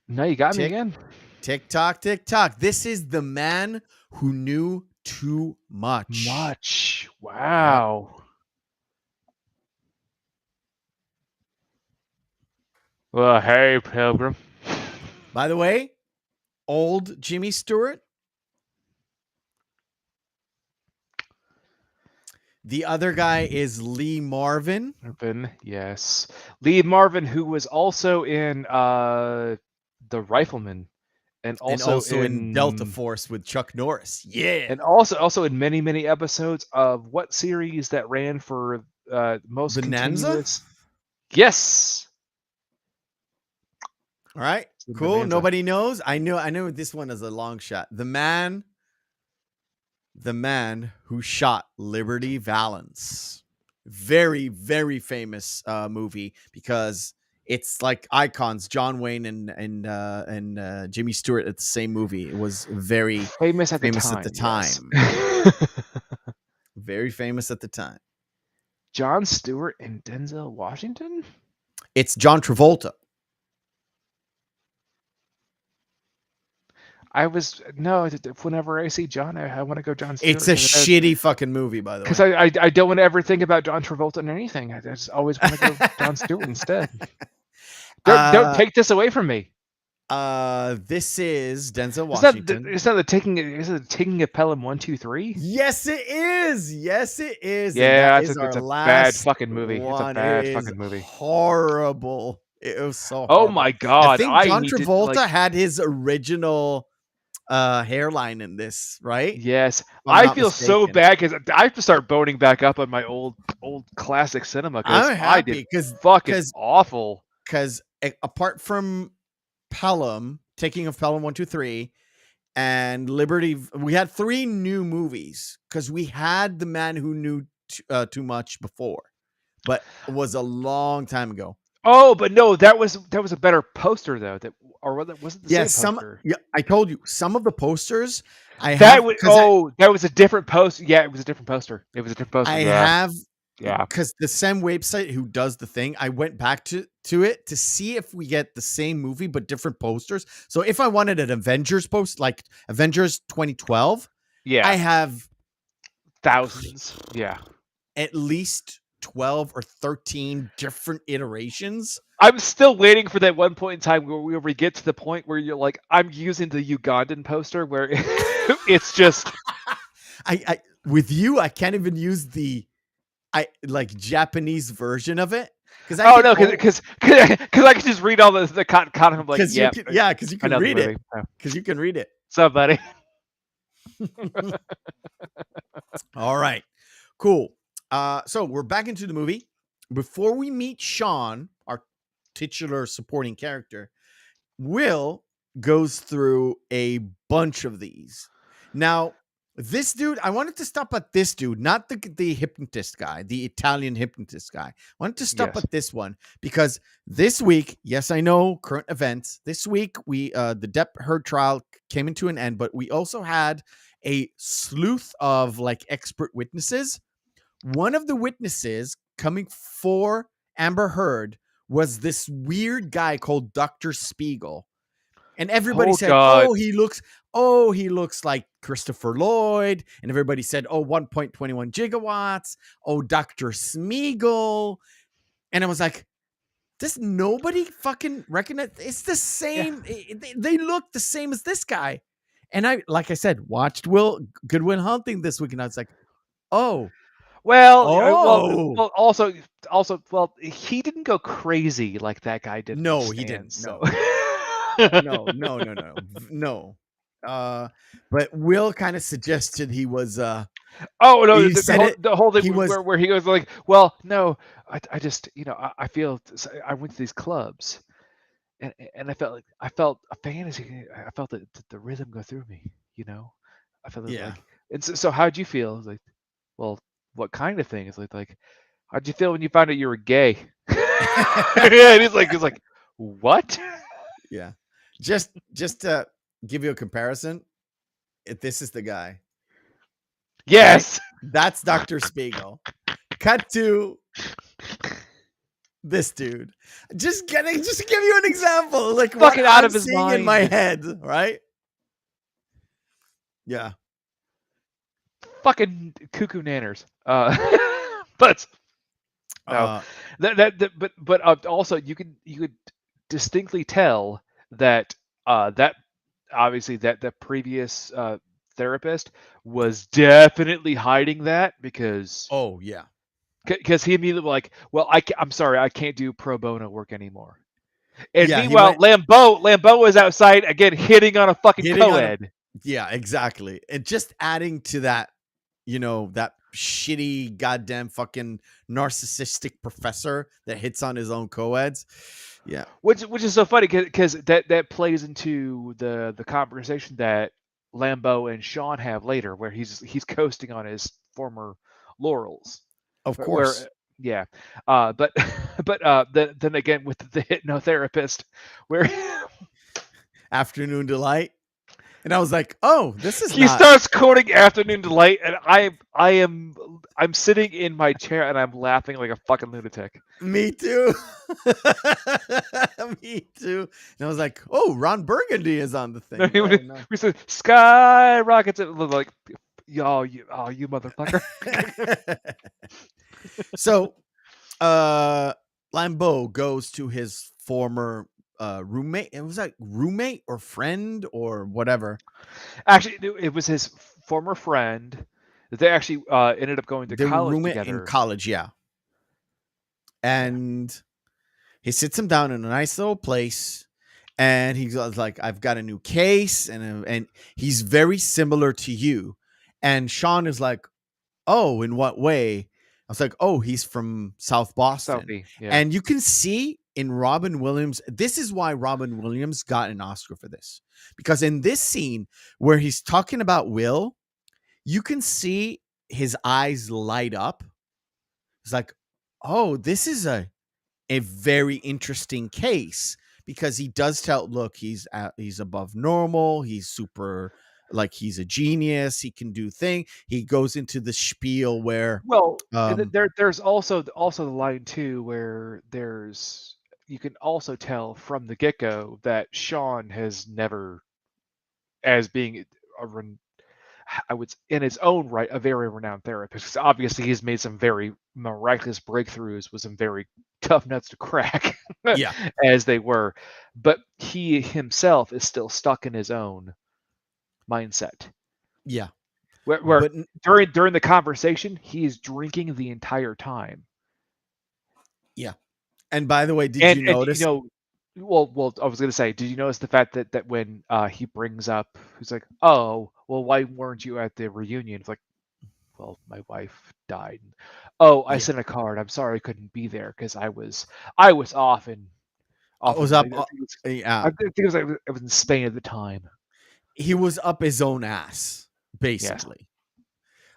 No, you got me again. Tick tock. This is The Man Who Knew Too Much. Wow. Well, hey, Pilgrim. By the way, old Jimmy Stewart. The other guy is Lee Marvin. Yes. Lee Marvin, who was also in The Rifleman. And also in Delta Force with Chuck Norris. Yeah. And also in many episodes of what series that ran for most Bonanza? Continuous? Yes. All right. Cool. Bonanza. Nobody knows. I know this one is a long shot. The man who shot Liberty Valance. Very, very famous movie because it's like icons. John Wayne and Jimmy Stewart at the same movie. It was very famous at the time. Very famous at the time. Jon Stewart and Denzel Washington? It's John Travolta. Whenever I see John, I want to go Jon Stewart. It's a shitty fucking movie, by the way. Because I don't want to ever think about John Travolta in anything. I just always want to go Jon Stewart instead. Don't take this away from me. This is Denzel Washington. Is it taking a Pelham 1, 2, 3? Yes, it is. Yeah, it's a bad fucking movie. One. It's a bad fucking movie. Horrible. It was so Oh horrible. my god! I think John Travolta had his original hairline in this, right? Yes, I feel so bad because I have to start boning back up on my old classic cinema. I'm happy because fucking awful. Because apart from Pelham, Taking of Pelham 1, 2, 3, and Liberty, we had 3 new movies because we had The Man Who Knew Too Much before, but it was a long time ago. Oh, but no, that was a better poster though. Was it the same poster? I told you some of the posters. That was a different poster. Yeah, it was a different poster. Because the same website who does the thing, I went back to it to see if we get the same movie but different posters. So if I wanted an Avengers post, like Avengers 2012, I have thousands. Yeah, at least 12 or 13 different iterations. I'm still waiting for that one point in time where we get to the point where you're like, I'm using the Ugandan poster where it's just. I with you, I can't even use the Japanese version of it because I can just read all the content. I'm like, because you can read it. Because you can read it. What's up, buddy? All right, cool. So we're back into the movie. Before we meet Sean, our titular supporting character. Will goes through a bunch of these. Now, this dude, I wanted to stop at this dude, not the hypnotist guy, the Italian hypnotist guy. I wanted to stop Yes. at this one because this week, yes, I know current events. This week, we the Depp Heard trial came into an end, but we also had a sleuth of like expert witnesses. One of the witnesses coming for Amber Heard was this weird guy called Dr. Spiegel. And everybody Oh, said, God. he looks like Christopher Lloyd. And everybody said, 1.21 gigawatts. Oh, Dr. Smeagol. And I was like, does nobody fucking recognize? It's the same. They look the same as this guy. And like I said, watched Good Will Hunting this week. And I was like, oh, Well, also, well, he didn't go crazy like that guy did. No, he didn't. So. No. But Will kind of suggested he was. Oh no! He said The whole thing he was- where he goes like, "Well, no, I just I feel I went to these clubs, and I felt a fantasy. I felt the rhythm go through me. I felt it Yeah. like. And so how'd you feel? It's like, well, what kind of thing? It's like how'd you feel when you found out you were gay? Yeah, and he's like, what? Yeah. Just to give you a comparison, this is the guy. Yes. That's Dr. Spiegel. Cut to this dude. Just to give you an example, like Fucking what out I'm of his seeing mind in my head, right? Yeah. Fucking cuckoo nanners. But no, but also you could distinctly tell that that obviously that the previous therapist was definitely hiding that because Yeah. Because he immediately like, well, I'm sorry, I can't do pro bono work anymore. And Yeah, meanwhile, Lambeau was outside again hitting on a fucking co-ed. Yeah, exactly. And just adding to that, that shitty goddamn fucking narcissistic professor that hits on his own co-eds. Yeah. Which is so funny because that plays into the conversation that Lambeau and Sean have later, where he's coasting on his former laurels. Of course. But then again with the hypnotherapist, where Afternoon Delight, and I was like, oh, this is. He starts quoting Afternoon Delight, and I'm sitting in my chair and I'm laughing like a fucking lunatic. Me too. Me too. And I was like, oh, Ron Burgundy is on the thing. We said skyrockets. It looked like, you motherfucker. So, Lambeau goes to his former roommate. It was like roommate or friend or whatever. Actually, it was his former friend that they actually ended up going to college together. In college, yeah. And he sits him down in a nice little place, and he's like, "I've got a new case," and he's very similar to you. And Sean is like, "Oh, in what way?" I was like, "Oh, he's from South Boston." Southie, yeah. And you can see in Robin Williams, this is why Robin Williams got an Oscar for this. Because in this scene where he's talking about Will, you can see his eyes light up. It's like, oh, this is a very interesting case, because he does tell, look, he's above normal. He's super, like, he's a genius. He can do things. He goes into the spiel where, there's also the line too, where you can also tell from the get-go that Sean has never, as being in his own right, a very renowned therapist. Because obviously he's made some very miraculous breakthroughs with some very tough nuts to crack, yeah, as they were. But he himself is still stuck in his own mindset. Yeah. Where during the conversation, he's drinking the entire time. Yeah. And by the way, did you notice? Well, I was going to say, did you notice the fact that when he brings up, he's like, oh, well, why weren't you at the reunion? It's like, well, my wife died. Oh, I sent a card. I'm sorry I couldn't be there because I was off in Off was of, up. I think Yeah, I think it was in Spain at the time. he was up his own ass, Yes. basically.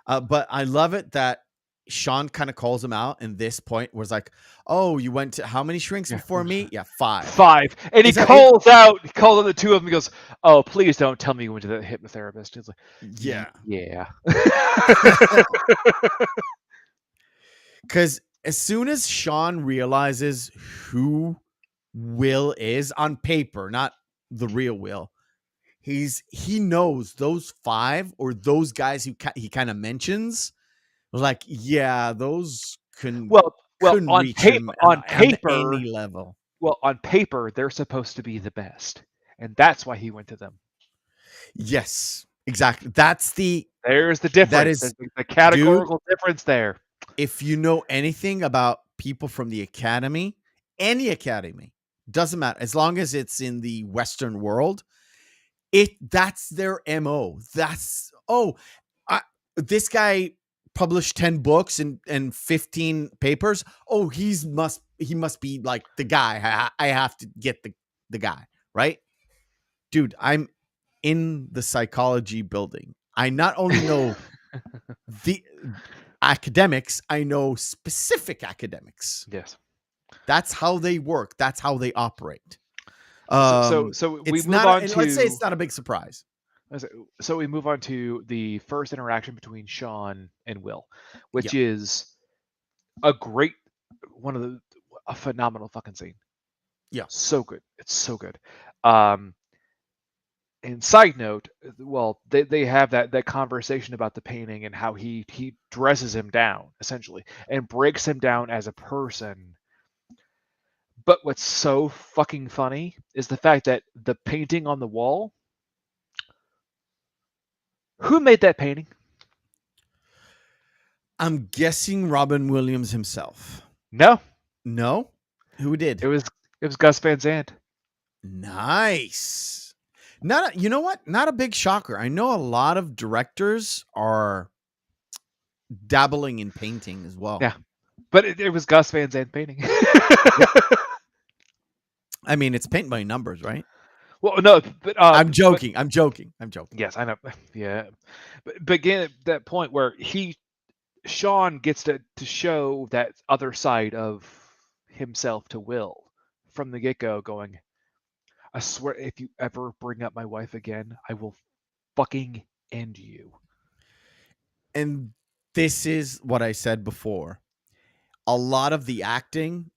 But I love it that Sean kind of calls him out, and this point was like, "Oh, you went to how many shrinks Yeah. before me? Yeah, 5." 5. And he It's like, calls on the two of them. He goes, "Oh, please don't tell me you went to the hypnotherapist." It's like, yeah, yeah. because as soon as Sean realizes who Will is on paper, not the real Will, he knows those 5 or those guys who he kind of mentions. Like, yeah, those Well, couldn't on reach him on on paper, any level. they're supposed to be the best, and that's why he went to them. Yes, exactly. There's the difference. is, There's the categorical difference there. If you know anything about people from the academy, any academy, doesn't matter, as long as it's in the Western world, that's their MO. That's this guy published 10 books and 15 papers. Oh, he must be like the guy. I have to get the guy, right? Dude, I'm in the psychology building. I not only know the academics, I know specific academics. Yes. That's how they work. That's how they operate. So we move on to, let's say it's not a big surprise. So we move on to the first interaction between Sean and Will, which is a phenomenal fucking scene. Yeah. So good. It's so good. And side note, well, they have that conversation about the painting and how he dresses him down, essentially, and breaks him down as a person. But what's so fucking funny is the fact that the painting on the wall, who made that painting? I'm guessing Robin Williams himself. No. Who did? It was Gus Van Sant. Nice. You know what? Not a big shocker. I know a lot of directors are dabbling in painting as well. Yeah, but it was Gus Van Sant painting. I mean, it's paint by numbers, right? Well, no, but I'm joking. I'm joking. Yes, I know. Yeah, but again, at that point where Sean gets to show that other side of himself to Will from the get-go, going, "I swear, if you ever bring up my wife again, I will fucking end you." And this is what I said before. A lot of the acting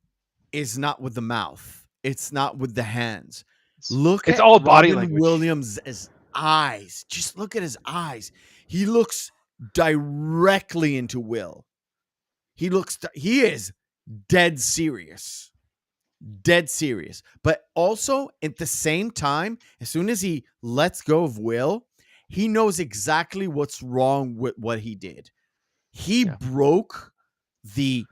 is not with the mouth. It's not with the hands. It's all body Robin language. Williams' eyes. Just look at his eyes. He looks directly into Will. He is dead serious. Dead serious. But also at the same time, as soon as he lets go of Will, he knows exactly what's wrong with what he did. He broke the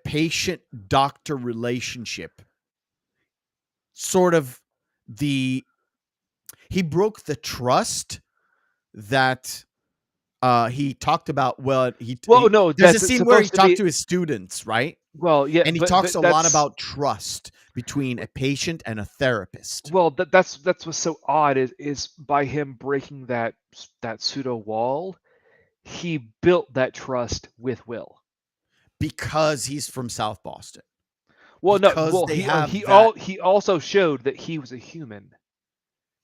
patient doctor relationship. Sort of he broke the trust that he talked about. No, there's a scene where he talked to his students, right? Well, yeah, and he talks a lot about trust between a patient and a therapist. Well, that's what's so odd is by him breaking that pseudo wall, he built that trust with Will because he's from South Boston. Well, because no, well, he also showed that he was a human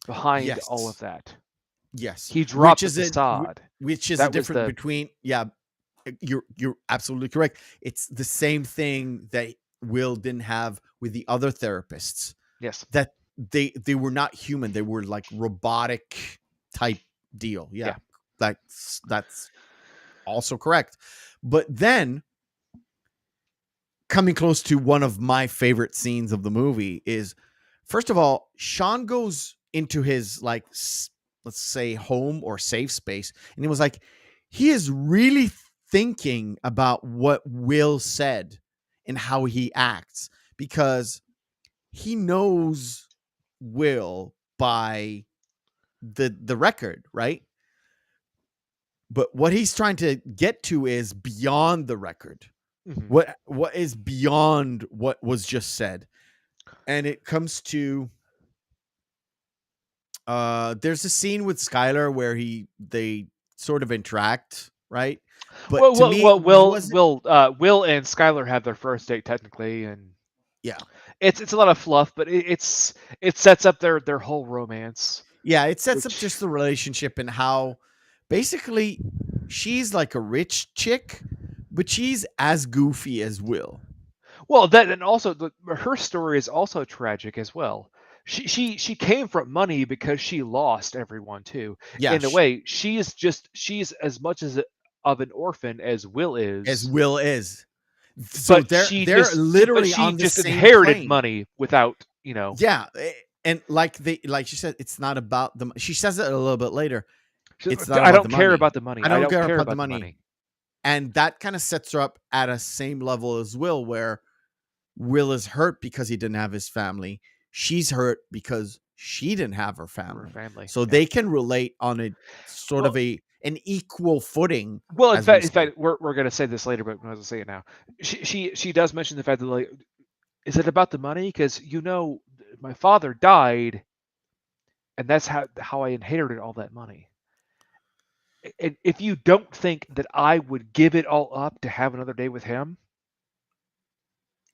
behind all of that. Yes, he dropped the facade, which is a difference between. Yeah, you're absolutely correct. It's the same thing that Will didn't have with the other therapists. Yes, that they were not human. They were like robotic type deal. Yeah. That's also correct. But then coming close to one of my favorite scenes of the movie is, first of all, Sean goes into his, like, let's say home or safe space. And he was like, he is really thinking about what Will said and how he acts, because he knows Will by the record, right? But what he's trying to get to is beyond the record. Mhm. what is beyond what was just said. And it comes to there's a scene with Skylar where they sort of interact, right? But Well, to well, me it well, wasn't. Will and Skylar have their first date technically, and Yeah. it's a lot of fluff, but it sets up their whole romance, Yeah, it sets up which just the relationship and how basically she's like a rich chick, but she's as goofy as Will. well that and also her story is also tragic as well. She came from money because she lost everyone too. Yeah, In a way, she's as much of an orphan as Will as is, Will is. So they're but literally she on the just same inherited plane. money without Yeah, and like she said, it's not about the. She says it a little bit later. It's not I about the don't care money. about the money. I I don't don't care care about the about the money, money. and that kind of sets her up at a same level as Will, where Will is hurt because he didn't have his family. She's hurt because she didn't have her Her family. family. So Yeah. they can relate on a sort of Well, an equal footing, well, as we in say. fact, we're gonna say this later, but I was gonna say it now. She does mention the fact that like, is it about the money? Because my father died, and that's how I inherited all that money. And if you don't think that I would give it all up to have another day with him,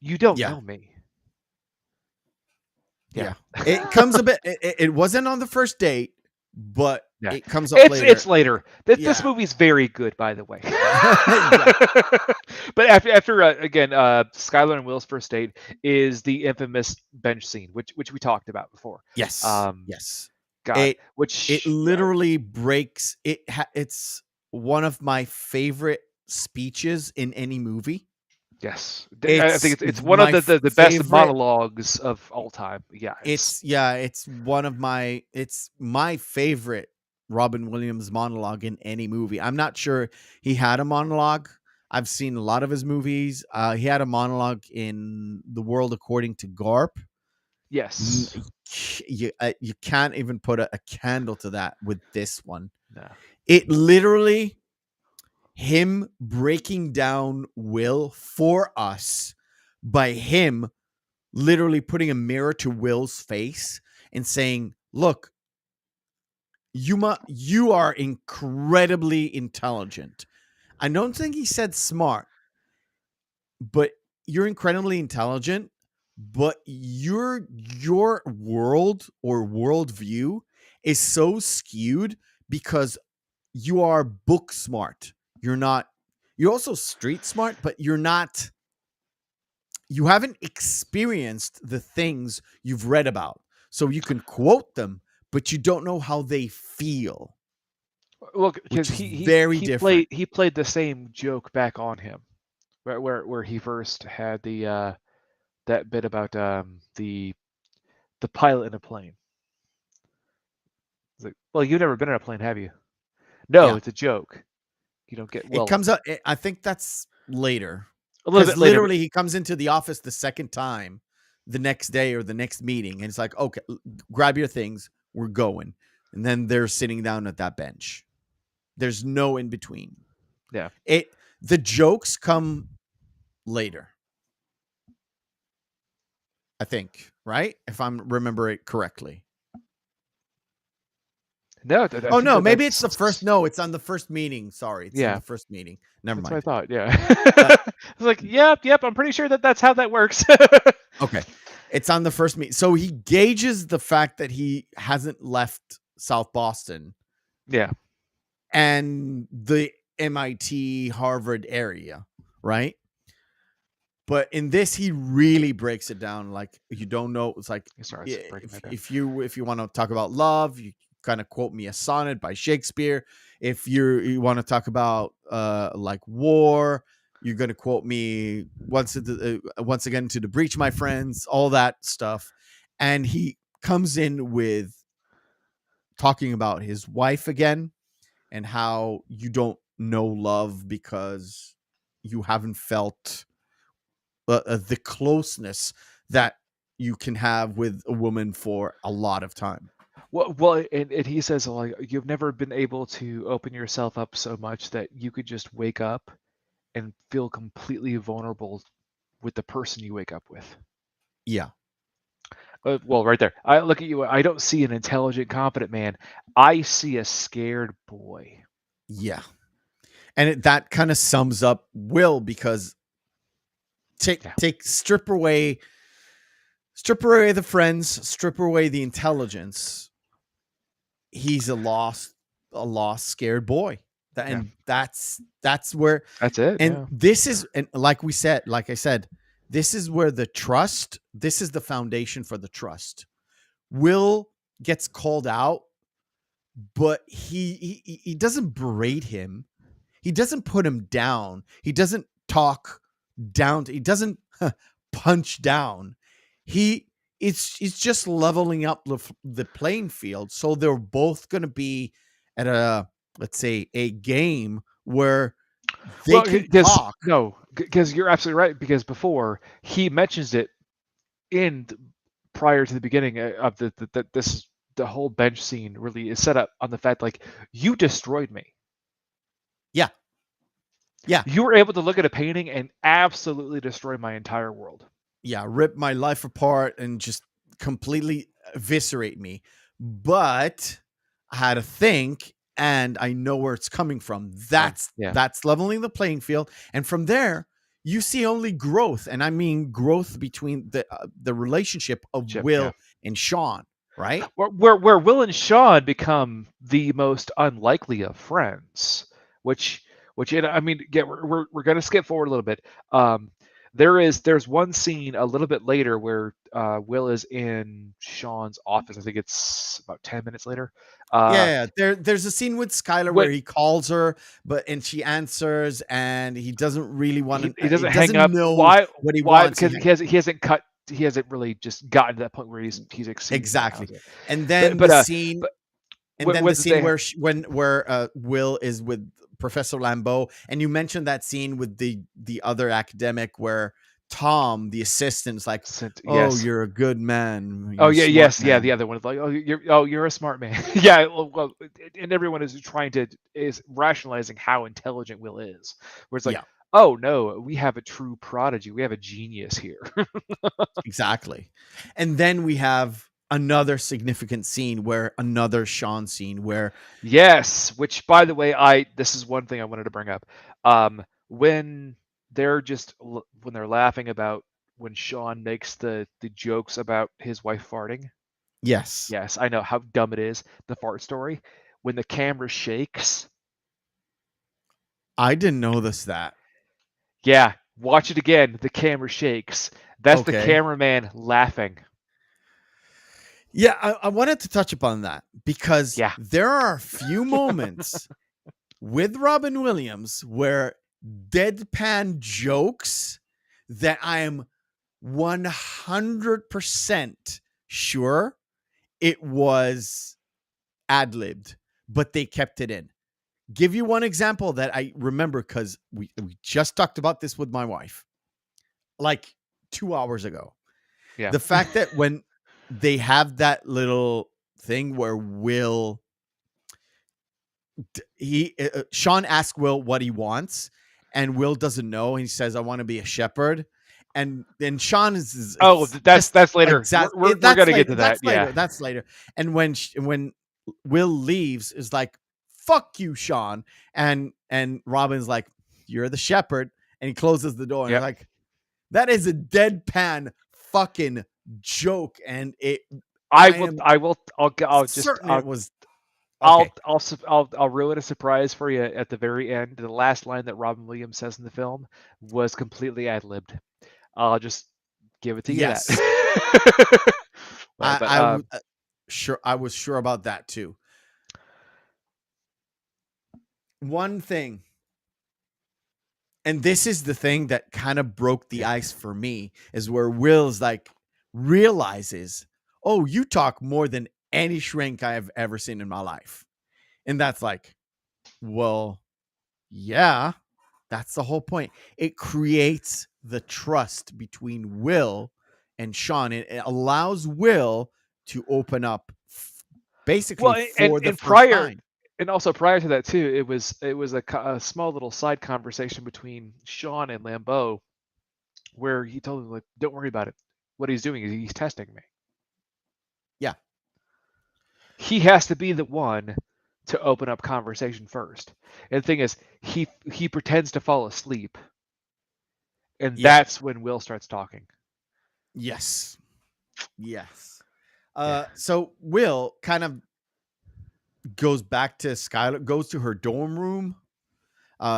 you don't Yeah, know me. Yeah. yeah. It comes a bit. It wasn't on the first date, but Yeah, it comes up later. it's later. This Yeah, movie's very good, by the way. yeah. But after again, Skylar and Will's first date is the infamous bench scene, which we talked about before. Yes, Um, yes. God, It it which literally breaks. It's one of my favorite speeches in any movie. yes, I think It's it's one of my the best favorite. monologues of all time. Yeah, It's yeah. It's one of my. It's my favorite Robin Williams monologue in any movie. I'm not sure he had a monologue. I've seen a lot of his movies. He had a monologue in The World According to Garp. N- yes, you can't even put a candle to that with this one. no. It literally him breaking down Will for us by him literally putting a mirror to Will's face and saying, "Look, you are incredibly intelligent." I don't think he said smart, but you're incredibly intelligent, but your world or worldview is so skewed because you are book smart. You're also street smart, but you haven't experienced the things you've read about. So you can quote them, but you don't know how they feel, Well, which because is very different. he played the same joke back on him, where he first had the that bit about the pilot in a plane. It's like, well, you've never been in a plane, have you? No, Yeah. it's a joke. You don't get It well. comes up. I think that's later. A little Because bit later, but literally he comes into the office the second time the next day or the next meeting. And it's like, okay, grab your things. We're going. And then they're sitting down at that bench. There's no in between. yeah. The jokes come later, I think, right? If I'm remember it correctly. No, I Oh think no, that maybe it's the first. that's No, it's on the first meeting. Sorry, it's in yeah. the first meeting. Never That's what I mind. thought. Yeah. Uh, I was like, yep. I'm pretty sure that's how that works. okay, it's on the first meeting. So he gauges the fact that he hasn't left South Boston Yeah. and the MIT Harvard area, right? But in this, he really breaks it down. Like you don't know. It's like He starts breaking that down. if you want to talk about love, you kind of quote me a sonnet by Shakespeare. If you want to talk about like war, you're gonna quote me once again to the breach, my friends, all that stuff. And he comes in with talking about his wife again and how you don't know love because you haven't felt the closeness that you can have with a woman for a lot of time. Well, and he says like you've never been able to open yourself up so much that you could just wake up and feel completely vulnerable with the person you wake up with. Yeah. Well, right there. I look at you. I don't see an intelligent, competent man. I see a scared boy. Yeah. And that kind of sums up Will, because strip away the friends, strip away the intelligence. He's a lost, scared boy. And that's where That's it. And this is, and like I said, this is where this is the foundation for the trust. Will gets called out, but he doesn't berate him. He doesn't put him down. He doesn't talk down. He doesn't punch down. It's just leveling up the playing field. So they're both going to be at let's say a game where they can talk. No, because you're absolutely right. Because before he mentions it prior to the beginning of the whole bench scene really is set up on the fact like you destroyed me. Yeah. Yeah. You were able to look at a painting and absolutely destroy my entire world. Yeah, rip my life apart and just completely eviscerate me. But I had to think, and I know where it's coming from. That's leveling the playing field, and from there you see only growth, and I mean growth between the relationship of Will and Sean, right? Where Will and Sean become the most unlikely of friends, which I mean, we're going to skip forward a little bit. There's one scene a little bit later where Will is in Sean's office. I think it's about 10 minutes later. There's a scene with Skylar where he calls her, and she answers, and he doesn't really want to. He doesn't hang up. Know what he wants. Because he hasn't really just gotten to that point where he's exceeding exactly. And then the scene. Where Will is with Professor Lambeau, and you mentioned that scene with the other academic where Tom, the assistant, is like, you're a good man. Man. The other one is like, you're a smart man. Yeah, well, and everyone is rationalizing how intelligent Will is. Where it's like, oh no, we have a true prodigy. We have a genius here. Exactly. And then we have another significant scene another Sean scene where which by the way, this is one thing I wanted to bring up. When they're laughing about when Sean makes the jokes about his wife farting. Yes, I know how dumb it is. The fart story, when the camera shakes. I didn't notice that. Yeah, watch it again. The camera shakes. That's the cameraman laughing. Yeah, I wanted to touch upon that because there are a few moments with Robin Williams where deadpan jokes that I am 100% sure it was ad-libbed, but they kept it in. Give you one example that I remember because we just talked about this with my wife like 2 hours ago. Yeah. The fact that when they have that little thing where Sean asks Will what he wants, and Will doesn't know. And he says, "I want to be a shepherd." And then Sean is that's later. We're going to get to that. That's later. And when Will leaves, is like, "Fuck you, Sean." And Robin's like, "You're the shepherd," and he closes the door. And he's like, that is a deadpan fucking joke, and I'll ruin a surprise for you at the very end. The last line that Robin Williams says in the film was completely ad-libbed. I'll just give it to you. Yes. I was sure about that too. One thing, and this is the thing that kind of broke the ice for me, is where Will's like realizes, oh, you talk more than any shrink I have ever seen in my life. And that's like, well, yeah, that's the whole point. It creates the trust between Will and Sean. It allows Will to open up basically for the first time. And also prior to that too, it was a small little side conversation between Sean and Lambeau, where he told him like, "Don't worry about it. What he's doing is he's testing me. Yeah. He has to be the one to open up conversation first." And the thing is, he pretends to fall asleep, and Yeah. that's when Will starts talking. Yes. Yes. Yeah. So Will kind of goes back to Skylar, goes to her dorm room,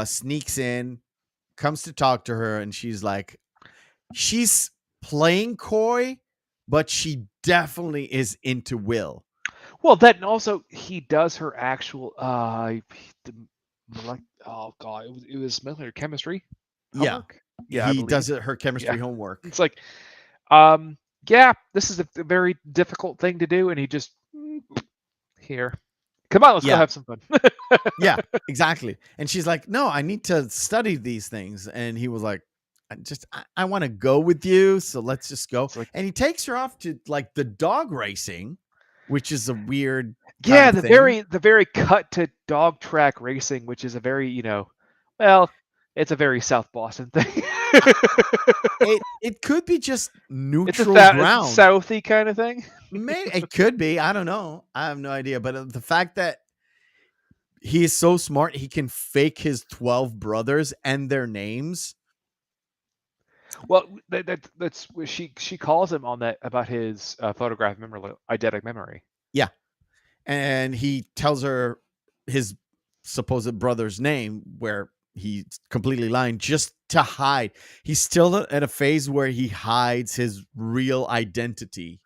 sneaks in, comes to talk to her, and she's playing coy, but she definitely is into Will. Well, that, and also he does her actual oh god, it was molecular chemistry homework. Yeah, I he believe. does her chemistry Yeah. homework. It's like, this is a very difficult thing to do, and he just here. Come on, let's go Yeah. have some fun. Yeah, exactly. And she's like, "No, I need to study these things." And he was like, I want to go with you, so let's just go. It's like, And he takes her off to like the dog racing, which is a weird yeah, kind of thing. the very cut to dog track racing, which is a very, well, it's a very South Boston thing. It could be just It's neutral it's a ground. Southy kind of thing. Maybe it could be. I don't know. I have no idea. But the fact that he is so smart, he can fake his 12 brothers and their names. Well, that's what she calls him on that about his photograph memory, eidetic memory. Yeah. And he tells her his supposed brother's name, where he's completely lying just to hide. He's still at a phase where he hides his real identity.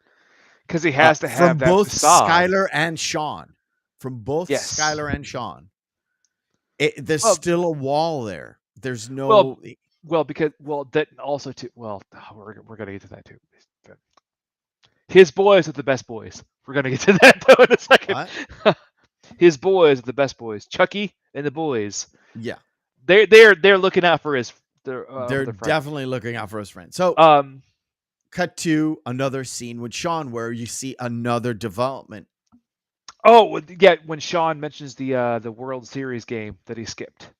Because he has to have from that both facade. Skylar and Sean. From both Yes. Skylar and Sean. There's Well, still a wall there. There's no. Well, because that also too. Well, we're gonna get to that too. His boys are the best boys. We're gonna get to that though in a second. What? His boys are the best boys. Chucky and the boys. Yeah, they're looking out for they're their definitely looking out for his friend. So, cut to another scene with Sean where you see another development. Oh yeah, when Sean mentions the World Series game that he skipped.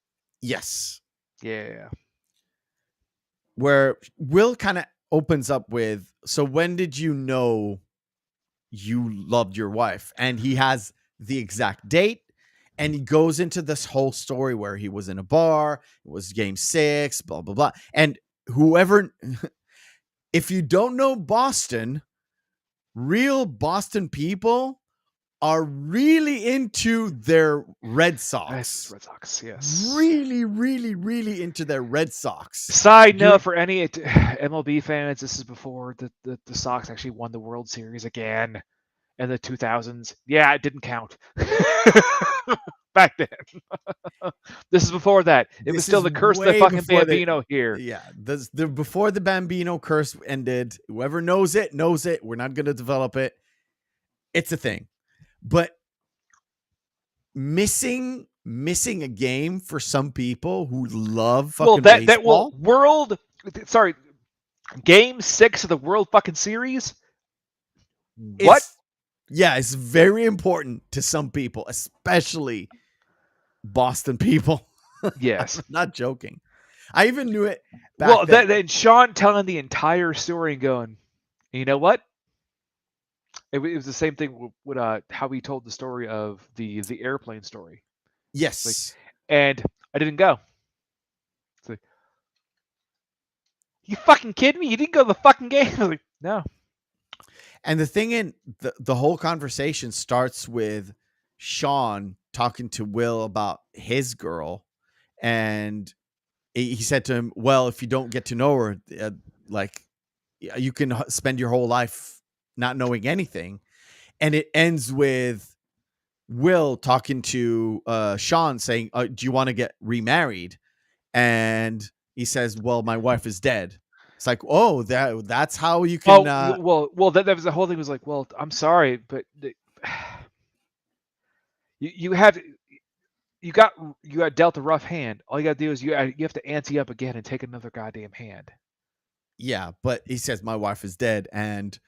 Yes. Yeah. Where Will kind of opens up with, "So when did you know you loved your wife?" And he has the exact date, and he goes into this whole story where he was in a bar, it was game 6, blah blah blah. And whoever if you don't know Boston, real Boston people are really into their Red Sox. Red Sox, yes. Really, really, really into their Red Sox. Side note for any MLB fans, this is before the Sox actually won the World Series again in the 2000s. Yeah, it didn't count back then. This is before that. It was still the curse of the fucking Bambino here. Yeah, before the Bambino curse ended. Whoever knows it, knows it. We're not going to develop it. It's a thing. But missing a game for some people who love fucking baseball. Game 6 of the World fucking Series. What? It's very important to some people, especially Boston people. Yes. I'm not joking. I even knew it back then. Then Sean telling the entire story and going, you know what? It was the same thing with how he told the story of the airplane story. Yes. And I didn't go. It's like, you fucking kidding me? You didn't go to the fucking game? I was like, no. And the thing in the whole conversation starts with Sean talking to Will about his girl. And he said to him, "Well, if you don't get to know her, you can spend your whole life not knowing anything." And it ends with Will talking to Sean saying, "Do you want to get remarried?" And he says, "Well, my wife is dead." It's like, oh, that's how you can. That was the whole thing. Was like, well, I'm sorry, but you got dealt a rough hand. All you got to do is you have to ante up again and take another goddamn hand. Yeah, but he says my wife is dead, and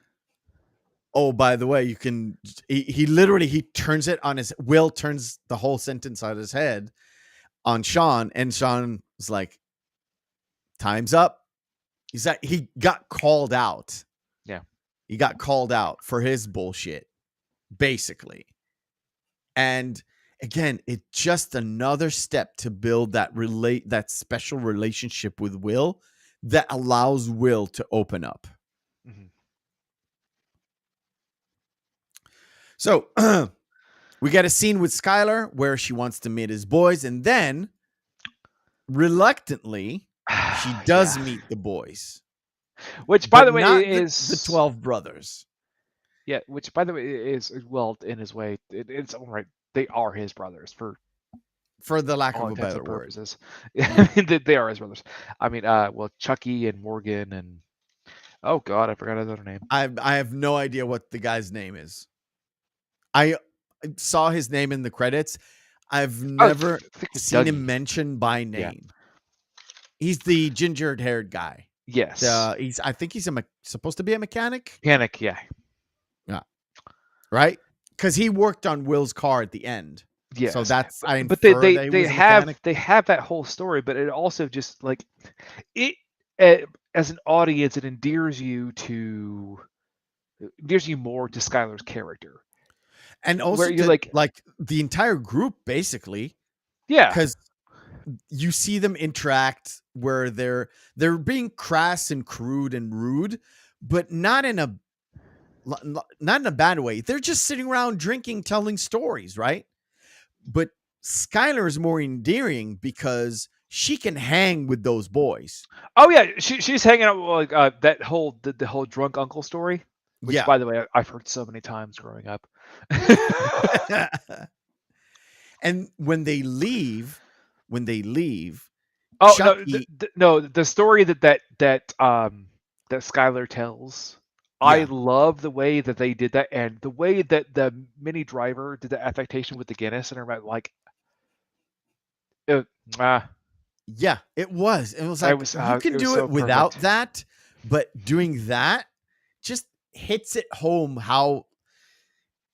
oh, by the way, you can. He literally turns it on his. Will turns the whole sentence on his head on Sean, and Sean was like, "Time's up." He's like, he got called out. Yeah. He got called out for his bullshit, basically. And again, it's just another step to build that special relationship with Will that allows Will to open up. Mhm. So we get a scene with Skylar where she wants to meet his boys, and then reluctantly she does Yeah. meet the boys, Which, by but the way, not is the 12 brothers. Yeah, which, by the way, is well in his way. It's all right. They are his brothers for For the lack all of a intents better and word. purposes. Yeah. They are his brothers. I mean, well, Chucky and Morgan and oh god, I forgot his other name. I have no idea what the guy's name is. I saw his name in the credits. I've never I think it's seen Dougie. him mentioned by Yeah. name. He's the ginger-haired guy. Yes. I think he's supposed to be a mechanic, Panic. Yeah. right? Because he worked on Will's car at the end. Yes. So that's I But infer that he they was a mechanic. have that whole story, but it also just like it as an audience, it endears you more to Skylar's character. And also where you're to, like the entire group, basically, yeah, because you see them interact where they're being crass and crude and rude, but not in a bad way. They're just sitting around drinking, telling stories, right? But Skylar is more endearing because she can hang with those boys. Oh yeah, she's hanging out with like that whole the whole drunk uncle story, which Yeah. by the way I've heard so many times growing up. And when they leave, Oh Chucky, no, the story that Skylar tells. I Yeah. love the way that they did that, and the way that the mini driver did the affectation with the Guinness, and I'm like, yeah, it was. It was like you can it was do so it without perfect. that, but doing that just hits it home how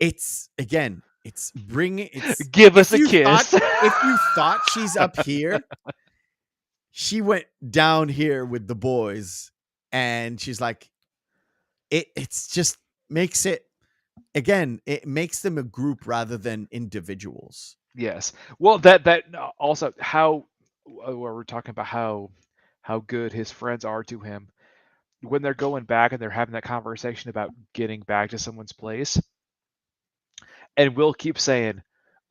it's bringing it's Give us if a you kiss. if you thought she's up here, she went down here with the boys, and she's like, it's just makes it it makes them a group rather than individuals. Yes. Well, that also how where we're talking about how good his friends are to him when they're going back and they're having that conversation about getting back to someone's place, and Will keeps saying,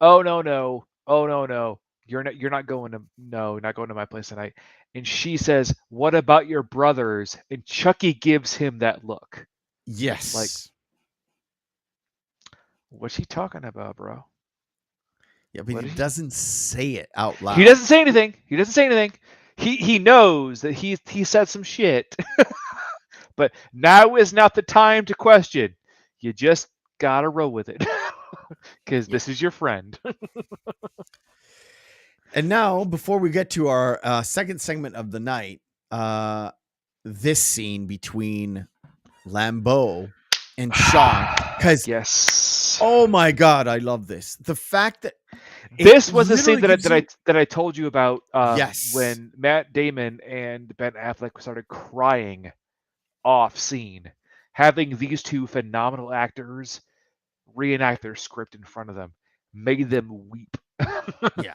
"Oh no, oh no, you're not going to not going to my place tonight," and she says, "What about your brothers?" And Chucky gives him that look. Yes. Like, what's he talking about, bro? Yeah, but he doesn't say it out loud. He doesn't say anything. He knows that he said some shit. But now is not the time to question. You just gotta roll with it. Because this is your friend. And now, before we get to our second segment of the night, this scene between Lambeau and Sean, because yes, oh my god, I love this. The fact that this was the scene literally that I told you about. Yes. When Matt Damon and Ben Affleck started crying off scene, having these two phenomenal actors reenact their script in front of them made them weep. Yeah.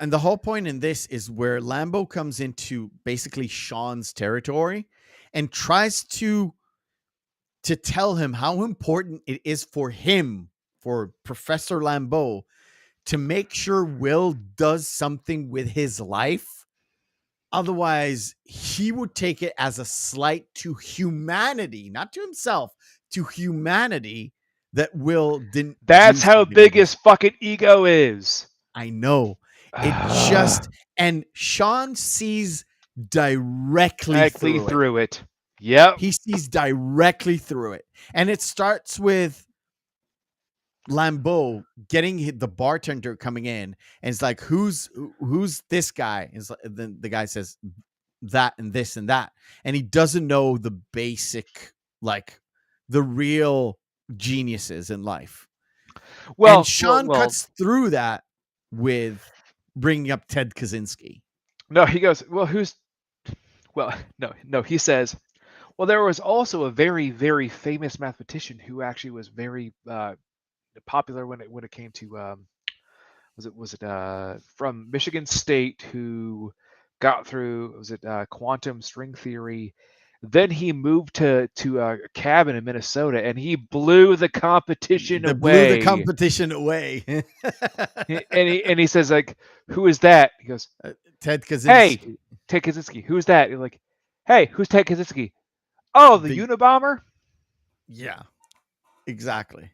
And the whole point in this is where Lambeau comes into basically Sean's territory and tries to tell him how important it is for him, for Professor Lambeau, to make sure Will does something with his life. Otherwise, he would take it as a slight to humanity, not to himself, to humanity, that Will didn't. That's how big his fucking ego is. I know. It just, and Sean sees directly through it. Yep. He sees directly through it. And it starts with Lambeau getting the bartender coming in, and it's like, who's this guy? And then the guy says that and this and that, and he doesn't know the basic, like the real geniuses in life. Well, and Sean well, cuts through that with bringing up Ted Kaczynski. no, he goes, well, no, he says, well, there was also a very, very famous mathematician who actually was very popular when it came to was it from Michigan State who got through quantum string theory. Then he moved to a cabin in Minnesota and he blew the competition away. Blew the competition away. and he says, like, who is that? He goes, Ted Kaczynski. Hey, Ted Kaczynski. Who's that? You're like, hey, who's Ted Kaczynski? Oh, the Unabomber? Yeah, exactly.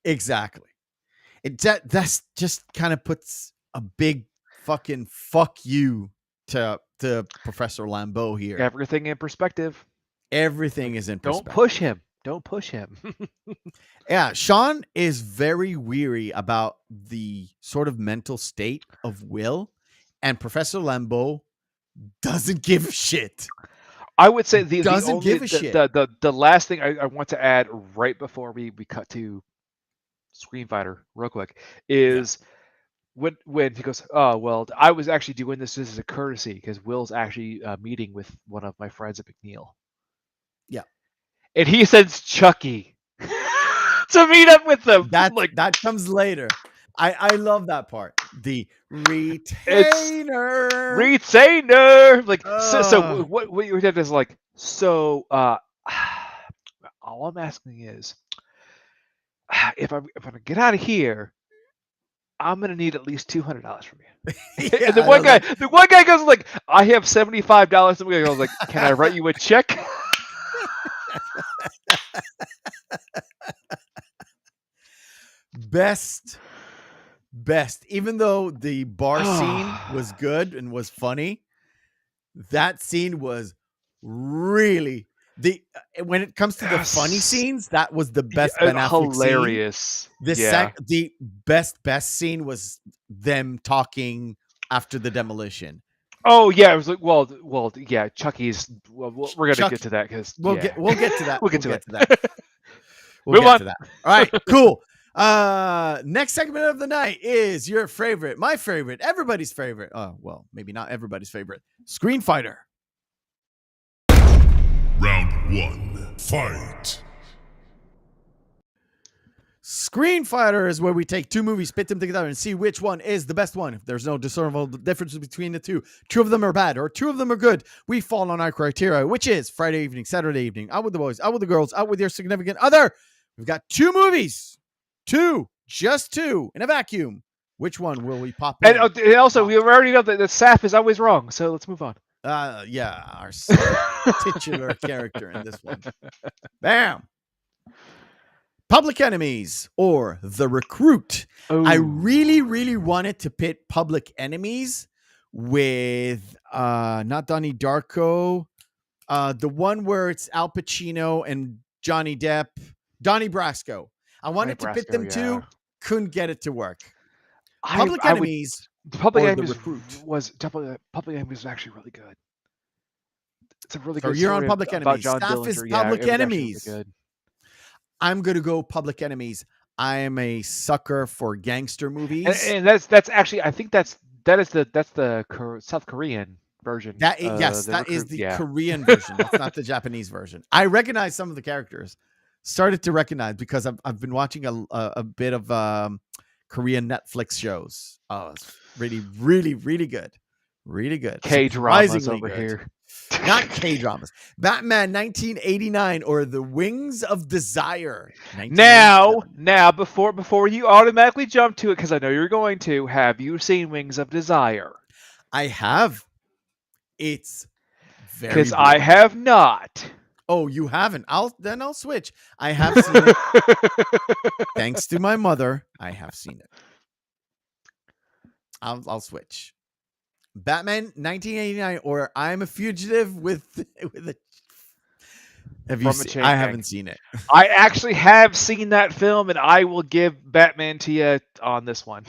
That's just kind of puts a big fucking fuck you to Professor Lambeau here. Everything in perspective. Everything is in perspective. Don't push him. Yeah, Sean is very weary about the sort of mental state of Will, and Professor Lambeau doesn't give a shit. I would say give a shit. The last thing I want to add right before we cut to Screen Fighter real quick is when he goes, oh, well, I was actually doing this as a courtesy because Will's actually meeting with one of my friends at McNeil. Yeah. And he sends Chucky to meet up with them. That comes later. I love that part. The retainer. Like, so what you did is like, so all I'm asking is, if I get out of here, I'm gonna need at least $200 from you. Yeah, and the one guy goes like, I have $75. And I was like, can I write you a check? Best. Even though the bar scene was good and was funny, that scene was really when it comes to the funny scenes, that was the best Ben Affleck hilarious scene. The best scene was them talking after the demolition. Oh yeah, it was like, well, yeah, Chucky's. Well, we're gonna get to that because we'll get to that. We'll get to that. We'll get to that. All right, cool. Next segment of the night is your favorite, my favorite, everybody's favorite. Oh, well, maybe not everybody's favorite. Screen Fighter. Round 1, fight. Screen Fighter is where we take two movies, spit them together, and see which one is the best one. If there's no discernible difference between the two of them are bad, or two of them are good, we fall on our criteria, which is Friday evening, Saturday evening, out with the boys, out with the girls, out with your significant other. We've got two movies. Just two in a vacuum. Which one will we pop in? And also, we already know that Saf is always wrong, so let's move on. Yeah, our titular character in this one. Bam. Public Enemies or The Recruit. Ooh. I really, really wanted to pit Public Enemies with not Donnie Darko, the one where it's Al Pacino and Johnny Depp, Donnie Brasco. I wanted to pit them too, couldn't get it to work. Public Enemies was actually really good. It's a really good story. You're on Public Enemies. Staff is Public Enemies. Really good. I'm gonna go Public Enemies. I am a sucker for gangster movies, and that's actually, I think that's the South Korean version. That is the Korean version. That's not the Japanese version. I recognize some of the characters. Started to recognize because I've been watching a bit of Korean Netflix shows. Oh, it's really, really, really good. Really good. K-dramas over here. Not K-dramas. Batman 1989 or The Wings of Desire. Now, before you automatically jump to it, because I know you're going to, have you seen Wings of Desire? I have. It's very because I have not. Oh, you haven't? I'll switch. I have seen it. Thanks to my mother, I have seen it. I'll switch. Batman 1989 or I'm a Fugitive with a. Have you seen? I haven't seen it. I actually have seen that film, and I will give Batman to you on this one.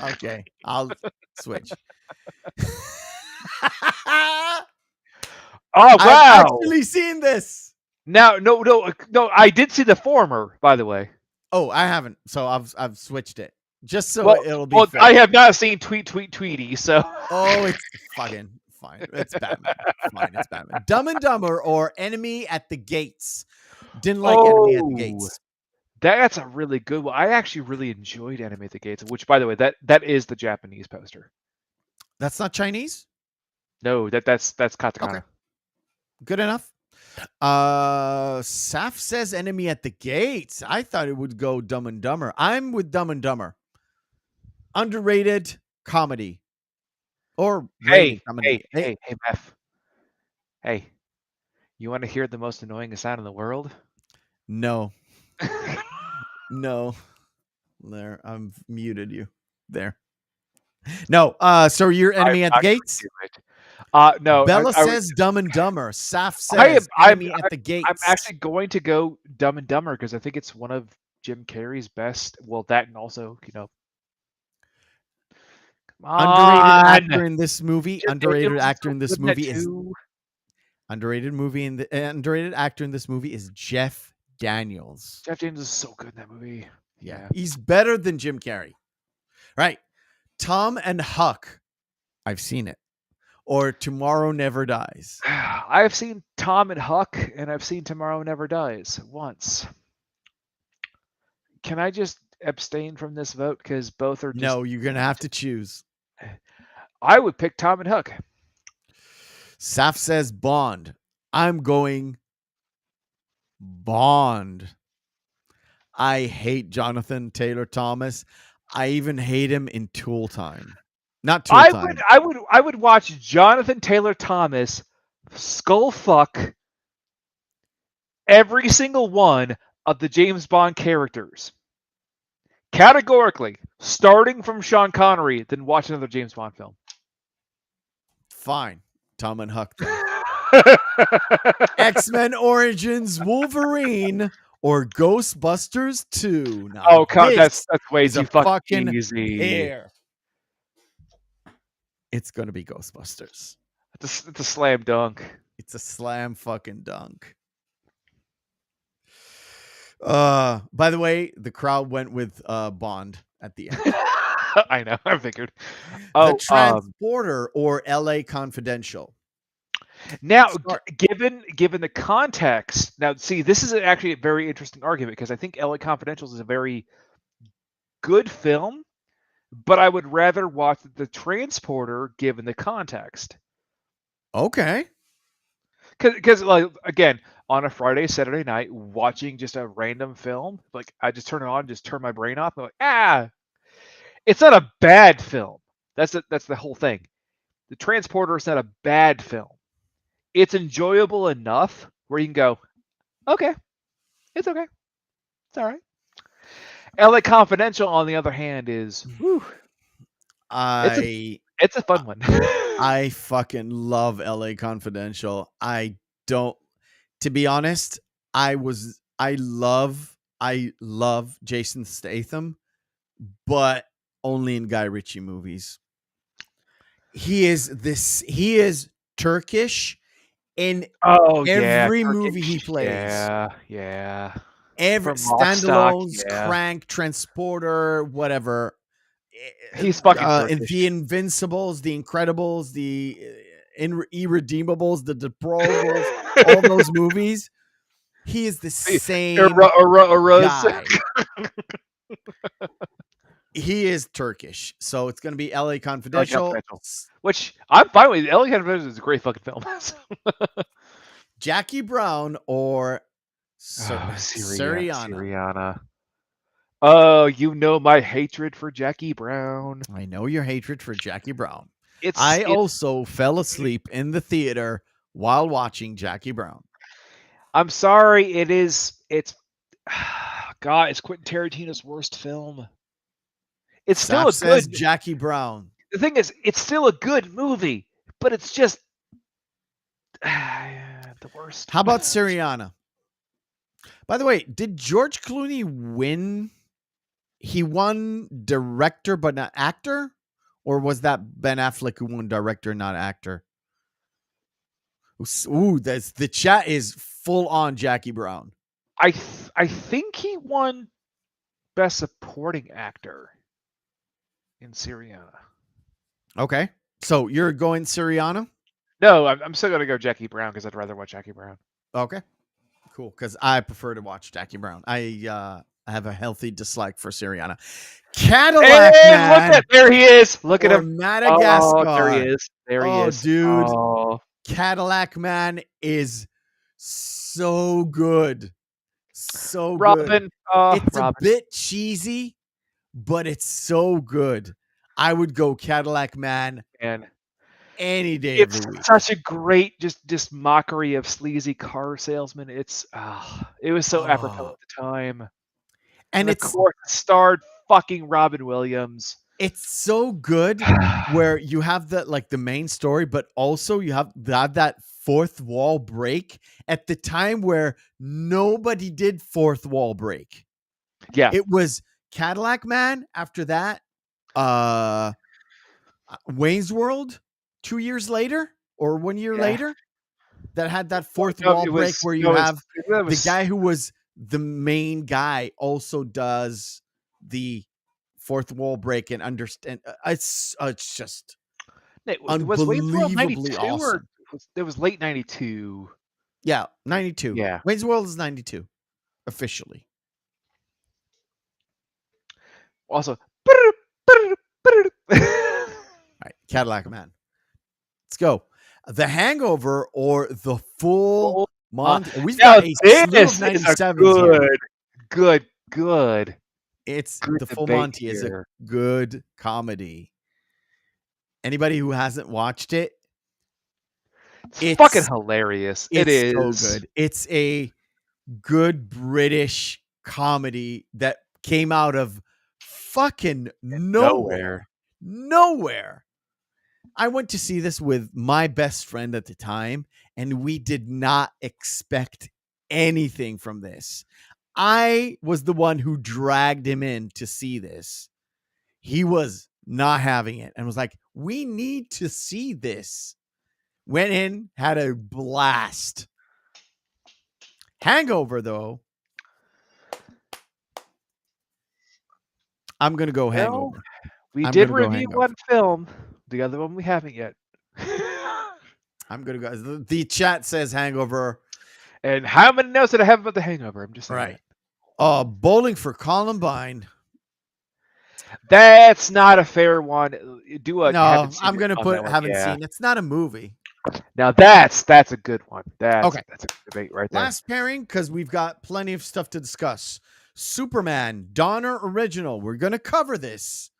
Okay, I'll switch. Oh wow! I've actually seen this. Now, no. I did see the former, by the way. Oh, I haven't. So I've switched it just so Well, it'll be well, fair. I have not seen Tweety. So. Oh, it's fucking fine. It's Batman. Fine, it's Batman. Dumb and Dumber or Enemy at the Gates. Didn't like Enemy at the Gates. That's a really good one. I actually really enjoyed Enemy at the Gates, which, by the way, that is the Japanese poster. That's not Chinese? No, that's katakana. Okay. Good enough. Saf says Enemy at the Gates. I thought it would go Dumb and Dumber. I'm with Dumb and Dumber. Underrated comedy. Or Hey, comedy. Meth. Hey, you want to hear the most annoying sound in the world? No. No. There, I've muted you. There. No. So you're Enemy at the Gates? No. Bella says Dumb and Dumber. Saf says Enemy at the Gates. I'm actually going to go Dumb and Dumber because I think it's one of Jim Carrey's best. Well, that and also, underrated actor in this movie. Underrated actor in this Wasn't movie that is too? underrated actor in this movie is Jeff Daniels. Jeff James is so good in that movie. Yeah, he's better than Jim Carrey. Right. Tom and Huck. I've seen it. Or Tomorrow Never Dies. I've seen Tom and Huck, and I've seen Tomorrow Never Dies once. Can I just abstain from this vote because both are? No, you're gonna have to choose. I would pick Tom and Huck. Saf says Bond. I'm going Bond. I hate Jonathan Taylor Thomas. I even hate him in Tool Time. Not Tool Time. I would watch Jonathan Taylor Thomas skull fuck every single one of the James Bond characters. Categorically, starting from Sean Connery, then watch another James Bond film. Fine. Tom and Huck. X-Men Origins Wolverine or Ghostbusters 2. Now, that's way too fucking easy. Hair. It's going to be Ghostbusters. It's a slam dunk. It's a slam fucking dunk. By the way, the crowd went with Bond at the end. I know, I figured. The Transporter or LA Confidential. Now, given the context, now see, this is actually a very interesting argument because I think LA Confidential is a very good film, but I would rather watch The Transporter given the context. Okay. Because like again, on a Friday, Saturday night, watching just a random film, like I just turn it on, just turn my brain off. I'm like, it's not a bad film. That's the whole thing. The Transporter is not a bad film. It's enjoyable enough where you can go, okay, it's okay, it's all right. LA Confidential, on the other hand, is it's a fun one. I fucking love LA Confidential. To be honest, I love Jason Statham, but only in Guy Ritchie movies. He is Turkish in every movie he plays. Yeah. Every standalones, Crank, Transporter, whatever. He's fucking Turkish. The Invincibles, the Incredibles, the Irredeemables, the Deplorables, all those movies. He is the same guy. He is Turkish, so it's going to be LA Confidential. Which I'm fine with. LA Confidential is a great fucking film. Jackie Brown or Syriana. Oh, you know my hatred for Jackie Brown. I know your hatred for Jackie Brown. I also fell asleep in the theater while watching Jackie Brown. I'm sorry. It's Quentin Tarantino's worst film. It's still a good Jackie Brown. The thing is, it's still a good movie, but it's just the worst. How about Syriana? By the way, did George Clooney win? He won director, but not actor? Or was that Ben Affleck who won director, not actor? Ooh, the chat is full on Jackie Brown. I think he won Best Supporting Actor in Syriana. Okay. So you're going Syriana? No, I'm still gonna go Jackie Brown because I'd rather watch Jackie Brown. Okay. Cool. Because I prefer to watch Jackie Brown. I have a healthy dislike for Syriana. Cadillac Man. Look at there he is. Look at him. Madagascar. Oh, there he is. There he is. Dude. Oh. Cadillac Man is so good. So Robin. good. It's Robin. a bit cheesy, but it's so good. I would go Cadillac Man And any day of it's the week. such a great just mockery of sleazy car salesmen. It was so apropos at the time. And of course it starred fucking Robin Williams. It's so good where you have the main story, but also you have that fourth wall break at the time where nobody did fourth wall break. Yeah. It was Cadillac Man. After that, Wayne's World 2 years later or 1 year later that had that fourth wall break where you have the guy who was the main guy also does the fourth wall break and understand. It's just unbelievably awesome. It was late 92. Yeah, 92. Yeah. Wayne's World is 92 officially. Also, all right, Cadillac Man. Let's go. The Hangover or the full Monty. We've got a slew of 97s here. Good. It's good the full debate Monty here. is a good comedy. Anybody who hasn't watched it, it's fucking hilarious. It's so good. It's a good British comedy that came out of fucking nowhere. I went to see this with my best friend at the time, and we did not expect anything from this. I was the one who dragged him in to see this. He was not having it and was like, we need to see this. Went in, had a blast. Hangover, though. I'm going to go Hangover. We did review one film. The other one we haven't yet. I'm going to go. The chat says Hangover. And how many notes did I have about the Hangover? I'm just saying. Right. Bowling for Columbine. That's not a fair one. No, I'm going to put haven't seen. It's not a movie. Now that's a good one. That's a good debate right there. Last pairing, because we've got plenty of stuff to discuss. Superman, Donner original. We're going to cover this.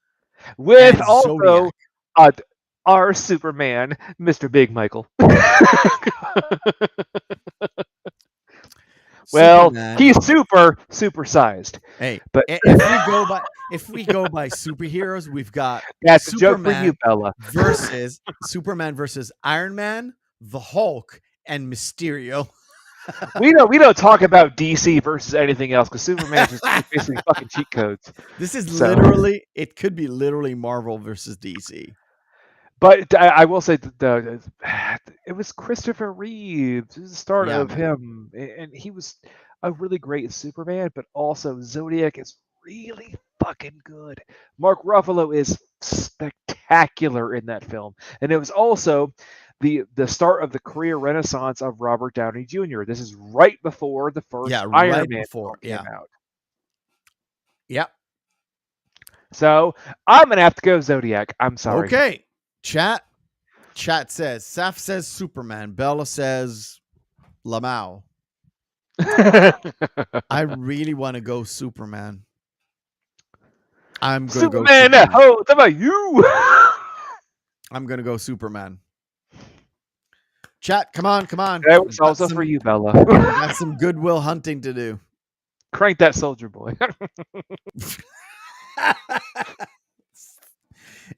With also our Superman, Mr. Big Michael. Well, Superman. He's supersized. Hey, but if we go by superheroes, we've got that's a joke for you, Bella. versus Superman versus Iron Man, the Hulk, and Mysterio. we don't talk about DC versus anything else because Superman's just basically fucking cheat codes. This is literally it could be literally Marvel versus DC. But I will say it was Christopher Reeves. It was the start of him, and he was a really great Superman. But also Zodiac is really fucking good. Mark Ruffalo is spectacular in that film, and it was also the start of the career renaissance of Robert Downey Jr. This is right before the first Iron Man came out. Yep. So I'm gonna have to go Zodiac. I'm sorry. Okay. Chat says, Saf says Superman. Bella says Lamau. I really want to go Superman. I'm going to go Superman. How about you? I'm going to go Superman. Chat, come on. That was also for you, Bella. Got some Goodwill Hunting to do. Crank that Soldier Boy.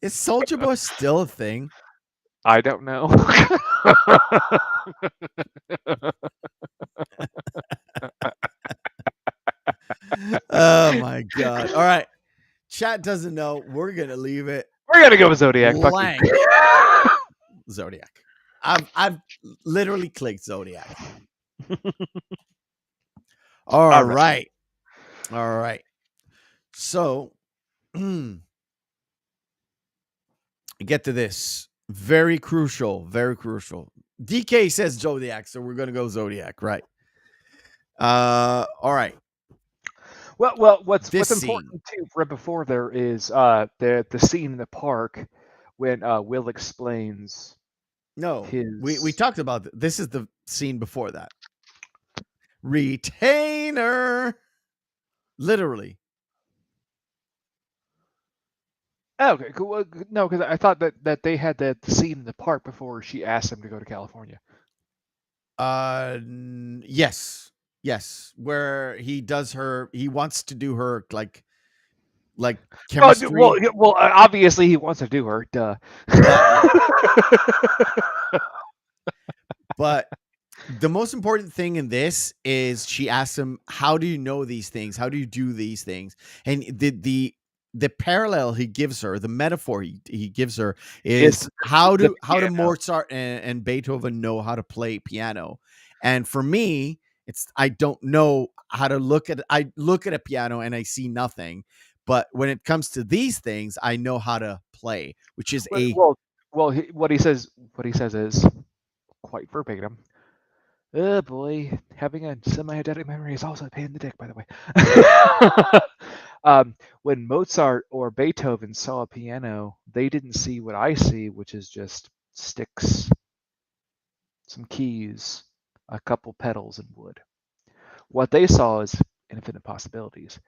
Is Soldier Boy still a thing? I don't know. Oh my god. All right. Chat doesn't know. We're gonna leave it. We're gonna go with Zodiac. Zodiac. I've literally clicked Zodiac. All right. So, get to this. Very crucial. DK says Zodiac, so we're gonna go Zodiac, right? All right. Well, what's This important too, right before there is the scene in the park when Will explains No, we his. talked about this. Is the scene before that? Retainer, literally. Oh, okay, cool. Well, no, because I thought that they had the scene in the park before she asked him to go to California. Yes, where he does her. He wants to do her like Oh, chemistry. well, obviously he wants to do her. Duh. But the most important thing in this is she asks him, "How do you know these things? How do you do these things?" And the parallel he gives her, the metaphor he gives her is how do Mozart and Beethoven know how to play piano. And for me, it's I don't know how to look at a piano and I see nothing. But when it comes to these things, I know how to play, which is what he says is quite verbatim. Oh boy, having a semi-eidetic memory is also a pain in the dick, by the way. When Mozart or Beethoven saw a piano, they didn't see what I see, which is just sticks, some keys, a couple pedals, and wood. What they saw is infinite possibilities.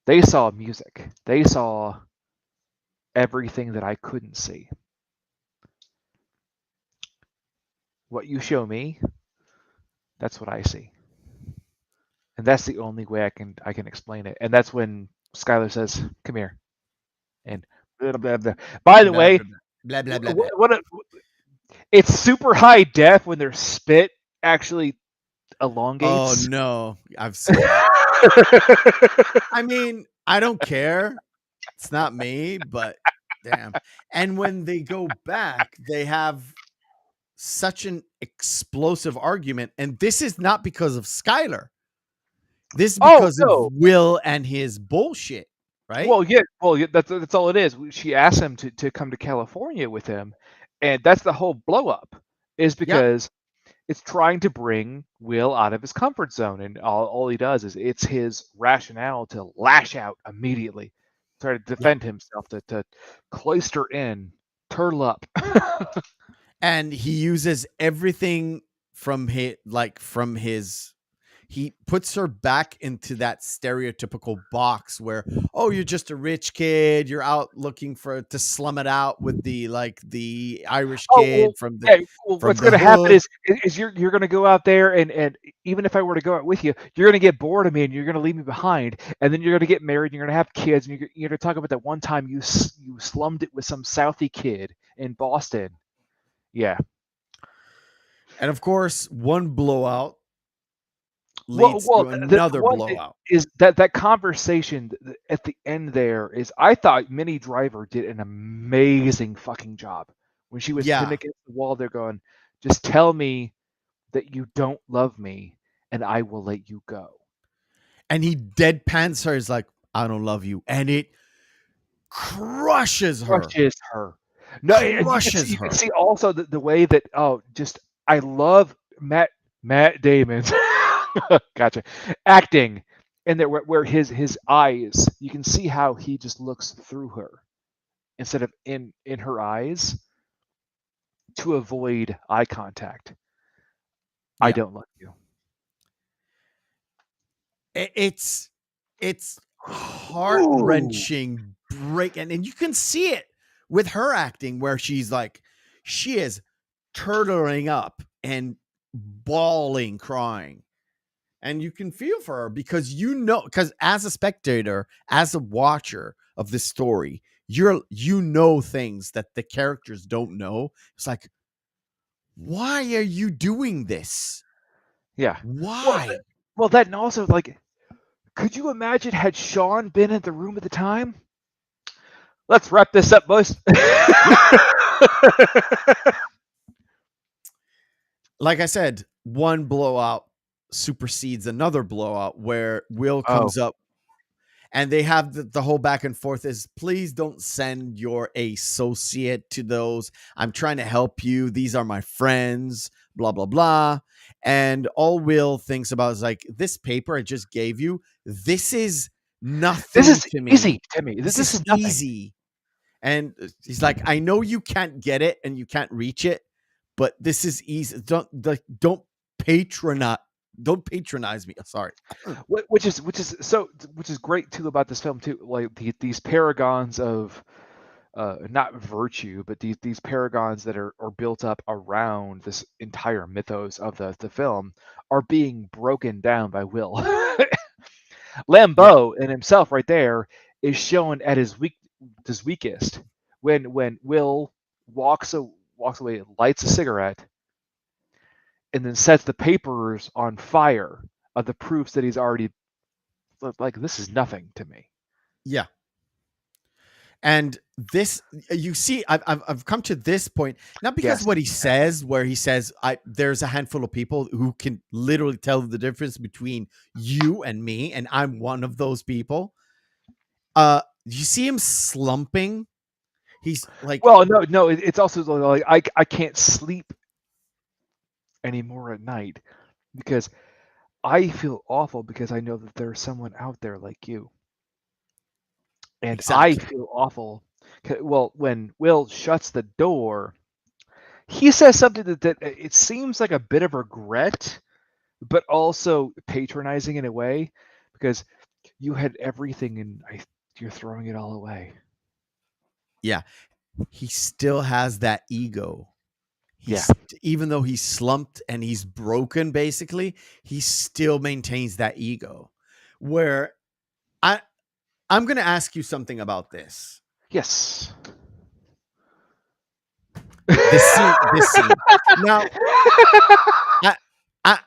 They saw music. They saw everything that I couldn't see. What you show me, that's what I see. And that's the only way I can explain it. And that's when Skylar says, "Come here." And blah, blah, blah. By the way, blah blah blah. It's super high def when their spit actually elongates. Oh no, I've seen that. I mean, I don't care. It's not me, but damn. And when they go back, they have such an explosive argument, and this is not because of Skylar. This is because of Will and his bullshit, right? Well, yeah, that's all it is. She asked him to come to California with him, and that's the whole blow up. Is because it's trying to bring Will out of his comfort zone, and all he does is it's his rationale to lash out immediately, try to defend himself, to cloister in, turtle up. And he uses everything from his he puts her back into that stereotypical box where, oh, you're just a rich kid, you're out looking to slum it out with the Irish kid from the what's going to happen is you're going to go out there, and even if I were to go out with you, you're going to get bored of me and you're going to leave me behind, and then you're going to get married and you're going to have kids, and you're going to talk about that one time you slummed it with some Southie kid in Boston. Yeah. And of course, one blowout leads to another blowout. Is that conversation at the end there is, I thought Minnie Driver did an amazing fucking job when she was pinned against the wall there going, just tell me that you don't love me and I will let you go. And he deadpans her, is like, I don't love you. And it crushes her. No, you can see also the way that, I love Matt Damon. Gotcha. Acting, and there where his eyes, you can see how he just looks through her instead of in her eyes to avoid eye contact. I don't love you. It's heart-wrenching break, and you can see it with her acting where she is turtling up and bawling, crying. And you can feel for her because as a spectator, as a watcher of this story, you know things that the characters don't know. It's like, why are you doing this? Yeah. Why? Well, that, and also, like, could you imagine had Sean been in the room at the time? Let's wrap this up, boys. like I said, one blowout supersedes another blowout where Will comes up and they have the whole back and forth is, please don't send your associate to those. I'm trying to help you. These are my friends, blah, blah, blah. And all Will thinks about is like, this paper I just gave you, this is nothing This is to me. easy to me. This This is is nothing. easy. And he's like, I know you can't get it and you can't reach it, but this is easy. Don't patronize me. Sorry. Which is great too about this film too. Like these paragons of not virtue, but these paragons that are built up around this entire mythos of the film are being broken down by Will. Lambeau and himself right there is shown at his weakest when Will walks away, lights a cigarette, and then sets the papers on fire of the proofs that he's already like. This is nothing to me. Yeah. And this, you see, I've come to this point, not because what he says, where he says, there's a handful of people who can literally tell the difference between you and me, and I'm one of those people. You see him slumping. He's like, well, no, it's also like I can't sleep anymore at night because I feel awful because I know that there's someone out there like you. And exactly. I feel awful. Well, when Will shuts the door, he says something that it seems like a bit of regret, but also patronizing in a way, because you had everything and you're throwing it all away. Yeah. He still has that ego. Even though he's slumped and he's broken, basically, he still maintains that ego. Where I'm going to ask you something about this. Yes. This scene. Now,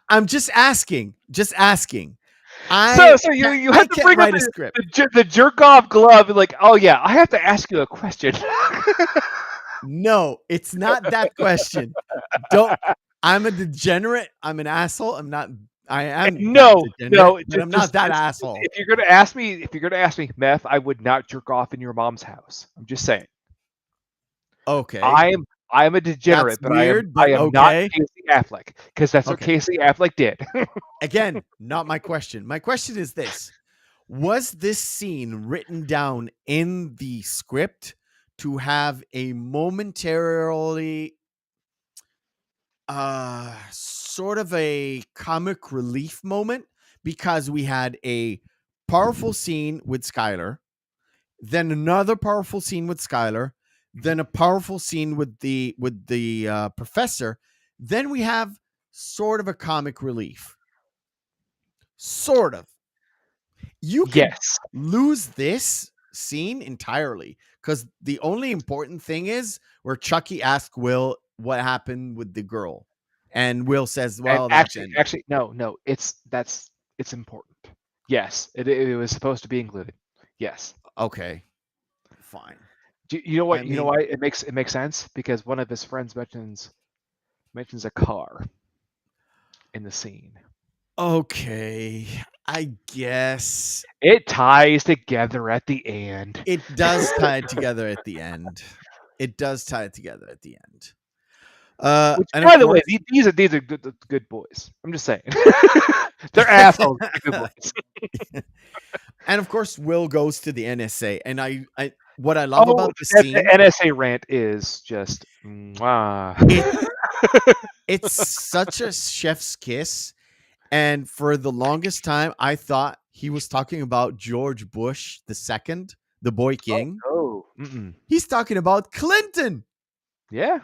I'm just asking. So you have to bring up write a script. The jerk off glove. And like, oh yeah, I have to ask you a question. No, it's not that question. I'm a degenerate. I'm an asshole. I'm not. I am. No, but I'm not that asshole. If you're gonna ask me, meth, I would not jerk off in your mom's house. I'm just saying. Okay. I'm a degenerate, That's but weird, I am not okay. Casey Affleck, because that's what Casey Affleck did. Again, not my question. My question is this: was this scene written down in the script to have a momentarily sort of a comic relief moment, because we had a powerful scene with Skylar, then another powerful scene with Skylar, then a powerful scene with the professor, then we have sort of a comic relief. Sort of. You can lose this scene entirely, because the only important thing is where Chucky asked Will what happened with the girl, and Will says, "Well, actually, no, it's important. Yes, it was supposed to be included. Yes. Okay, fine. You know what? You know why it makes sense, because one of his friends mentions a car in the scene. Okay, I guess it ties together at the end. It does tie it together at the end. Which, by the way, these are good boys. I'm just saying. They're assholes. Good boys. And of course, Will goes to the NSA, and what I love about the scene, the NSA rant is just it's such a chef's kiss. And for the longest time, I thought he was talking about George Bush II, the boy king. He's talking about Clinton. Yeah.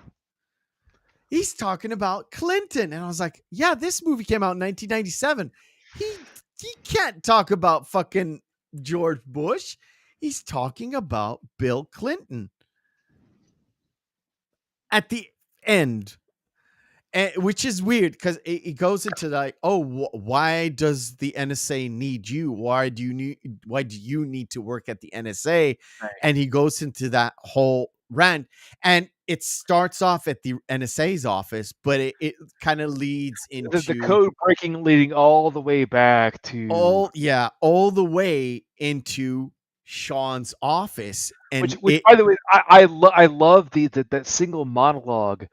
He's talking about Clinton. And I was like, yeah, this movie came out in 1997. He can't talk about fucking George Bush. He's talking about Bill Clinton. At the end. Which is weird, because it goes into like, why does the NSA need you? Why do you need to work at the NSA? Right. And he goes into that whole rant, and it starts off at the NSA's office, but it kind of leads The into code breaking leading all the way back to all the way into Sean's office, and which by the way, I love that single monologue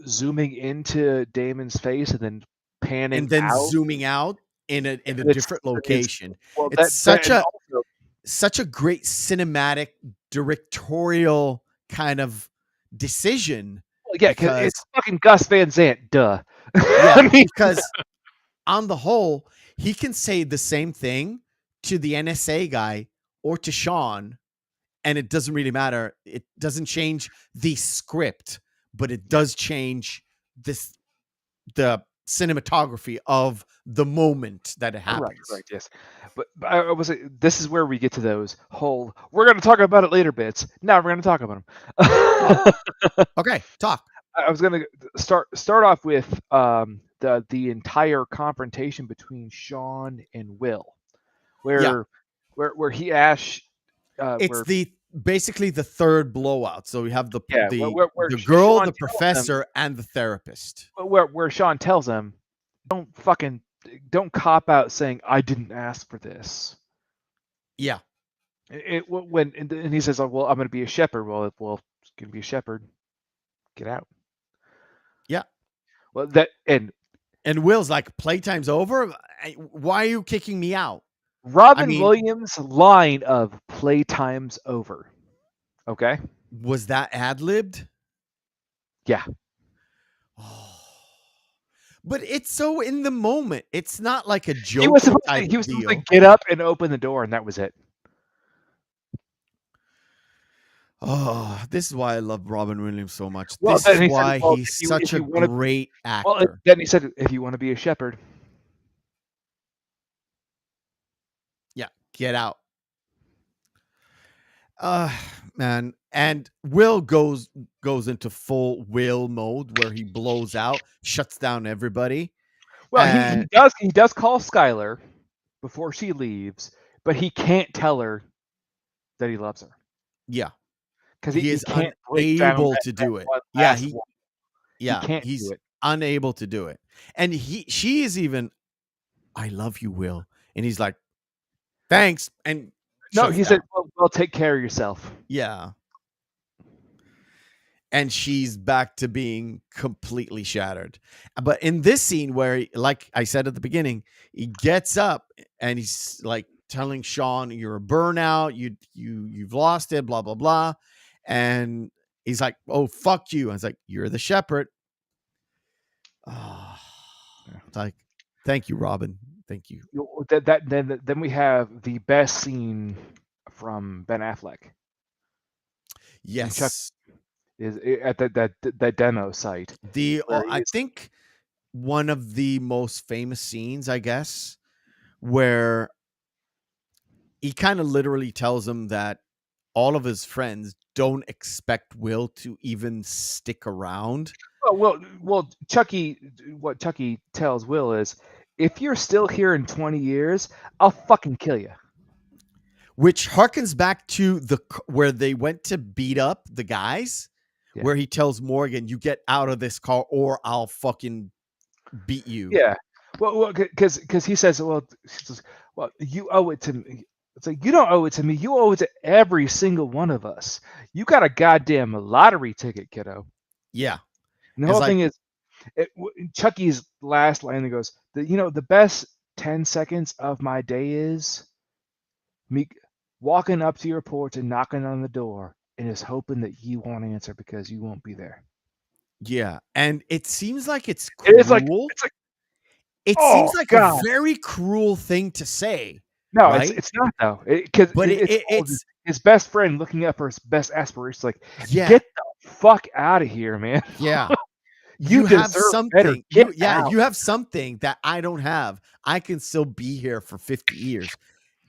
zooming into Damon's face and then panning out. zooming out in a It's different location. well It's that and also such a great cinematic directorial kind of decision. yeah, because because it's fucking Gus Van Sant, duh. yeah, I mean, because on the whole, he can say the same thing to the NSA guy or to Sean, and it doesn't really matter. It doesn't change the script, but it does change the cinematography of the moment that it happens. right, yes. But I was this is where we get to those whole. We're going to talk about it later bits. Now we're going to talk about them. Okay, talk. I was going to start off with the entire confrontation between Sean and Will, where he asks. It's basically the third blowout. So we have the where the girl, Sean the professor, and the therapist. where Sean tells him, don't cop out saying I didn't ask for this. Yeah. And he says, oh, well, I'm going to be a shepherd. Well, it's going to be a shepherd. Get out. Yeah. Well, that and Will's like, playtime's over. Why are you kicking me out? Robin Williams' line of "playtime's over." Okay. Was that ad-libbed? Yeah. Oh. But it's so in the moment. It's not like a joke. He was supposed to get up and open the door, and that was it. Oh, this is why I love Robin Williams so much. Well, this is why he's such a great actor. Well, then he said, if you want to be a shepherd. Yeah, get out. Man. And Will goes into full Will mode where he blows out, shuts down everybody. Well, he does call Skylar before she leaves, but he can't tell her that he loves her. Yeah. Because he is unable to do it. He's unable to do it. And she is even, I love you, Will. And he's like, thanks. And no, he said, well, take care of yourself. Yeah. And she's back to being completely shattered. But in this scene where, like I said at the beginning, he gets up and he's like telling Sean, you're a burnout. You've lost it, blah, blah, blah. And he's like, oh, fuck you. And it's like, you're the shepherd. Oh, it's like, thank you, Robin. Thank you. Then we have the best scene from Ben Affleck. Yes. Is at that demo site. I think one of the most famous scenes, I guess, where he kind of literally tells him that all of his friends don't expect Will to even stick around. Well, what Chucky tells Will is, if you're still here in 20 years, I'll fucking kill you. Which harkens back to where they went to beat up the guys, where he tells Morgan, you get out of this car or I'll fucking beat you. Yeah. Well, because he says, well, you owe it to me. It's like, you don't owe it to me. You owe it to every single one of us. You got a goddamn lottery ticket, kiddo. Yeah. And the whole thing is, Chucky's last line that goes, the best 10 seconds of my day is me walking up to your porch and knocking on the door and is hoping that you won't answer because you won't be there. Yeah. And it seems like it's cruel. It seems like a very cruel thing to say. No, right? it's not though. It's his best friend looking up for his best aspirations. Like, get the fuck out of here, man. Yeah. you have something. You have something that I don't have. I can still be here for 50 years.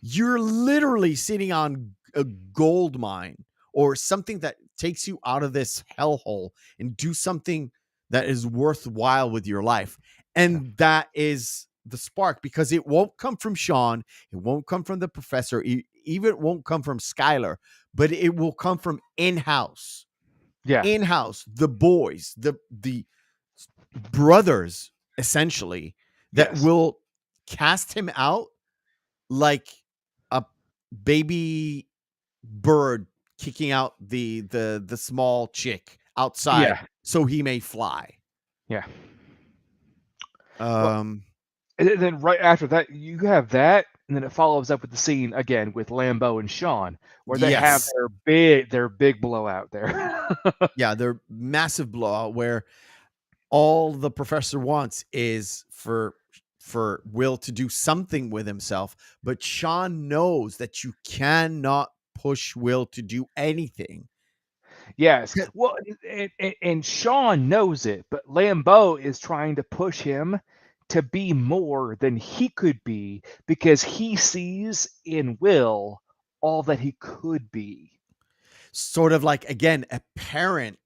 You're literally sitting on a gold mine or something that takes you out of this hellhole and do something that is worthwhile with your life. And that is the spark, because it won't come from Sean. It won't come from the professor. Even it won't come from Skylar, but it will come from in-house. Yeah. In-house, the boys, the brothers, essentially, that Yes. will cast him out like a baby bird kicking out the small chick outside Yeah. so he may fly. Yeah. Well, Um and then right after that, you have that, and then it follows up with the scene again with Lambeau and Sean, where they have yes. their big blowout there. Yeah, their massive blowout where all the professor wants is for Will to do something with himself, but Sean knows that you cannot push Will to do anything. Yes. Well, and Sean knows it, but Lambeau is trying to push him to be more than he could be because he sees in Will all that he could be. Sort of like, again, a parent,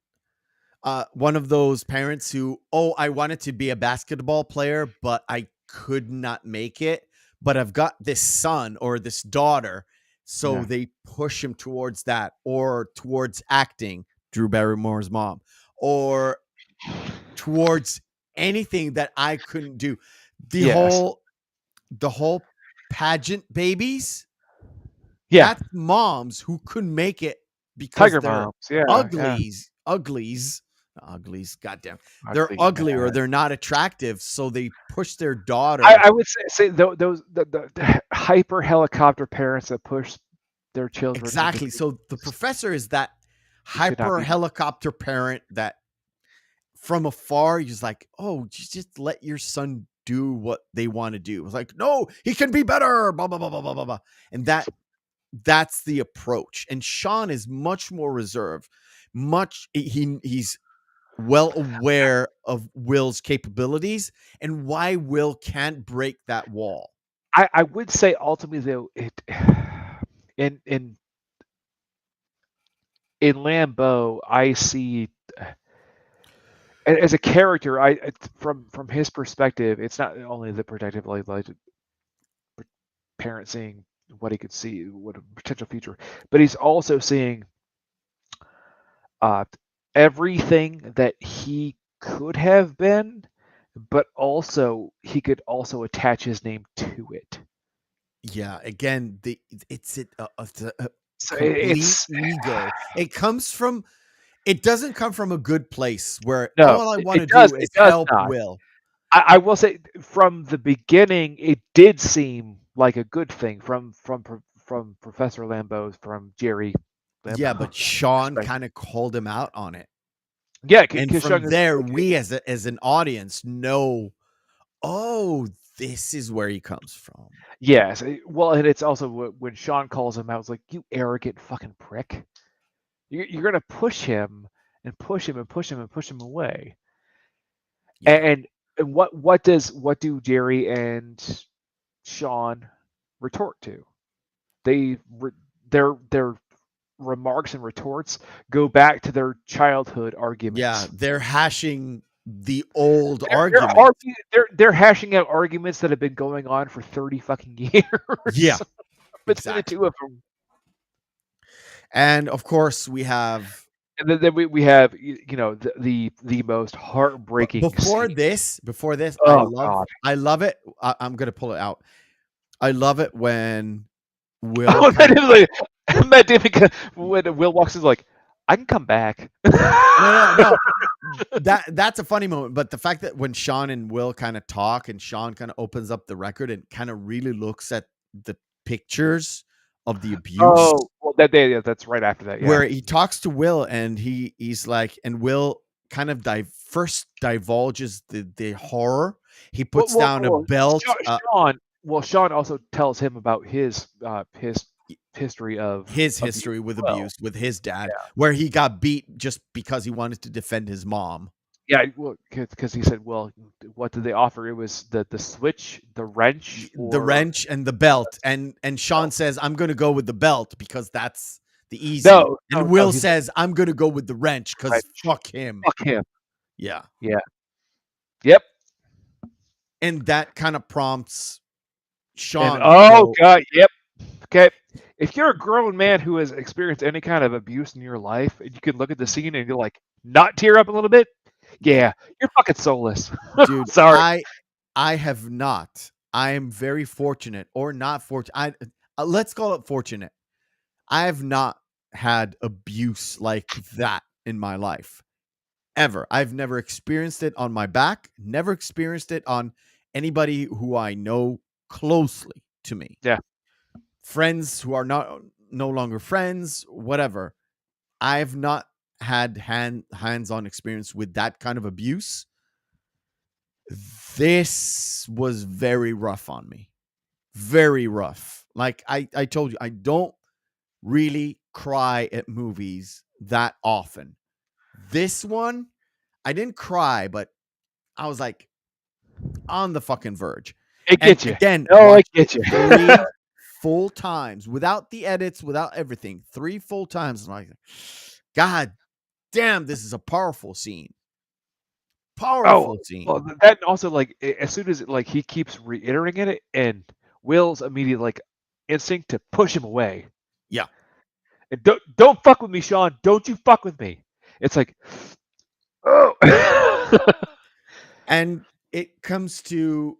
one of those parents who, oh, I wanted to be a basketball player, but I could not make it. But I've got this son or this daughter. So Yeah. they push him towards that, or towards acting, Drew Barrymore's mom, or towards anything that I couldn't do. The Yes. whole pageant babies, Yeah. that's moms who couldn't make it because Tiger they're moms. Yeah. uglies. Goddamn. They're ugly or they're not attractive. So they push their daughter. I would say those the hyper helicopter parents that push their children. Exactly. So the professor is that should not hyper be. helicopter parent that from afar, he's like, oh, just let your son do what they want to do. It's like, no, he can be better. Blah, blah, blah, blah, blah, blah, blah. And that's the approach. And Sean is much more reserved. He's well aware of Will's capabilities and why Will can't break that wall. I would say ultimately though in Lambeau I see as a character from his perspective it's not only the protective like parent seeing what he could see, what a potential future, but he's also seeing everything that he could have been, but also he could also attach his name to it. Yeah, again, it's So complete ego. It doesn't come from a good place where no, all I it want to does. do It is does help not. Will. I will say from the beginning, it did seem like a good thing from Professor Lambeau, from Jerry Lambeau. Yeah, but Sean kind of called him out on it. Yeah, And from there, we as an audience know, oh, this is where he comes from. Yes, well, and it's also when Sean calls him out, it's like, you arrogant fucking prick. You're gonna push him and push him and push him and push him away. Yeah. And what do Jerry and Sean retort to? Their remarks and retorts go back to their childhood arguments. Yeah, they're hashing the old They're argument. they're hashing out arguments that have been going on for 30 fucking years. Yeah, between the two of them. And of course, we have. And then we have the most heartbreaking. Before scene. this, God. I love it. I'm gonna pull it out. I love it when Will. Oh, Matt Damon, when Will walks in, like, I can come back. No. That's a funny moment, but the fact that when Sean and Will kind of talk, and Sean kind of opens up the record and kind of really looks at the pictures of the abuse. Oh, well, that's right after that. Yeah. Where he talks to Will, and he's like, and Will kind of first divulges the horror. He puts down a belt. Sean also tells him about his history with abuse with his dad, where he got beat just because he wanted to defend his mom. Yeah, well, because he said, well, what did they offer? It was the switch, the wrench, and the belt. And Sean says, I'm going to go with the belt because that's the easy. Will says, I'm going to go with the wrench because fuck him. Fuck him. Yeah. Yeah. Yep. And that kind of prompts Sean. God. Yep. Okay. if you're a grown man who has experienced any kind of abuse in your life, and you can look at the scene and you're like, not tear up a little bit, yeah, you're fucking soulless. Dude, Sorry. I have not. I am very fortunate, or not fortunate. Let's call it fortunate. I have not had abuse like that in my life ever. I've never experienced it on my back, never experienced it on anybody who I know closely to me. Yeah. Friends who are no longer friends, whatever. I've not had hands-on experience with that kind of abuse. This was very rough on me. Very rough. Like I told you, I don't really cry at movies that often. This one, I didn't cry, but I was like on the fucking verge. It And gets you. again, Oh, it watched gets you. 3 full times without the edits, without everything. 3 full times. I'm like, God damn, this is a powerful scene. Powerful scene. Well, that and also like as soon as like he keeps reiterating it, and Will's immediate like instinct to push him away. Yeah. And don't fuck with me, Sean. Don't you fuck with me. It's like, oh. And it comes to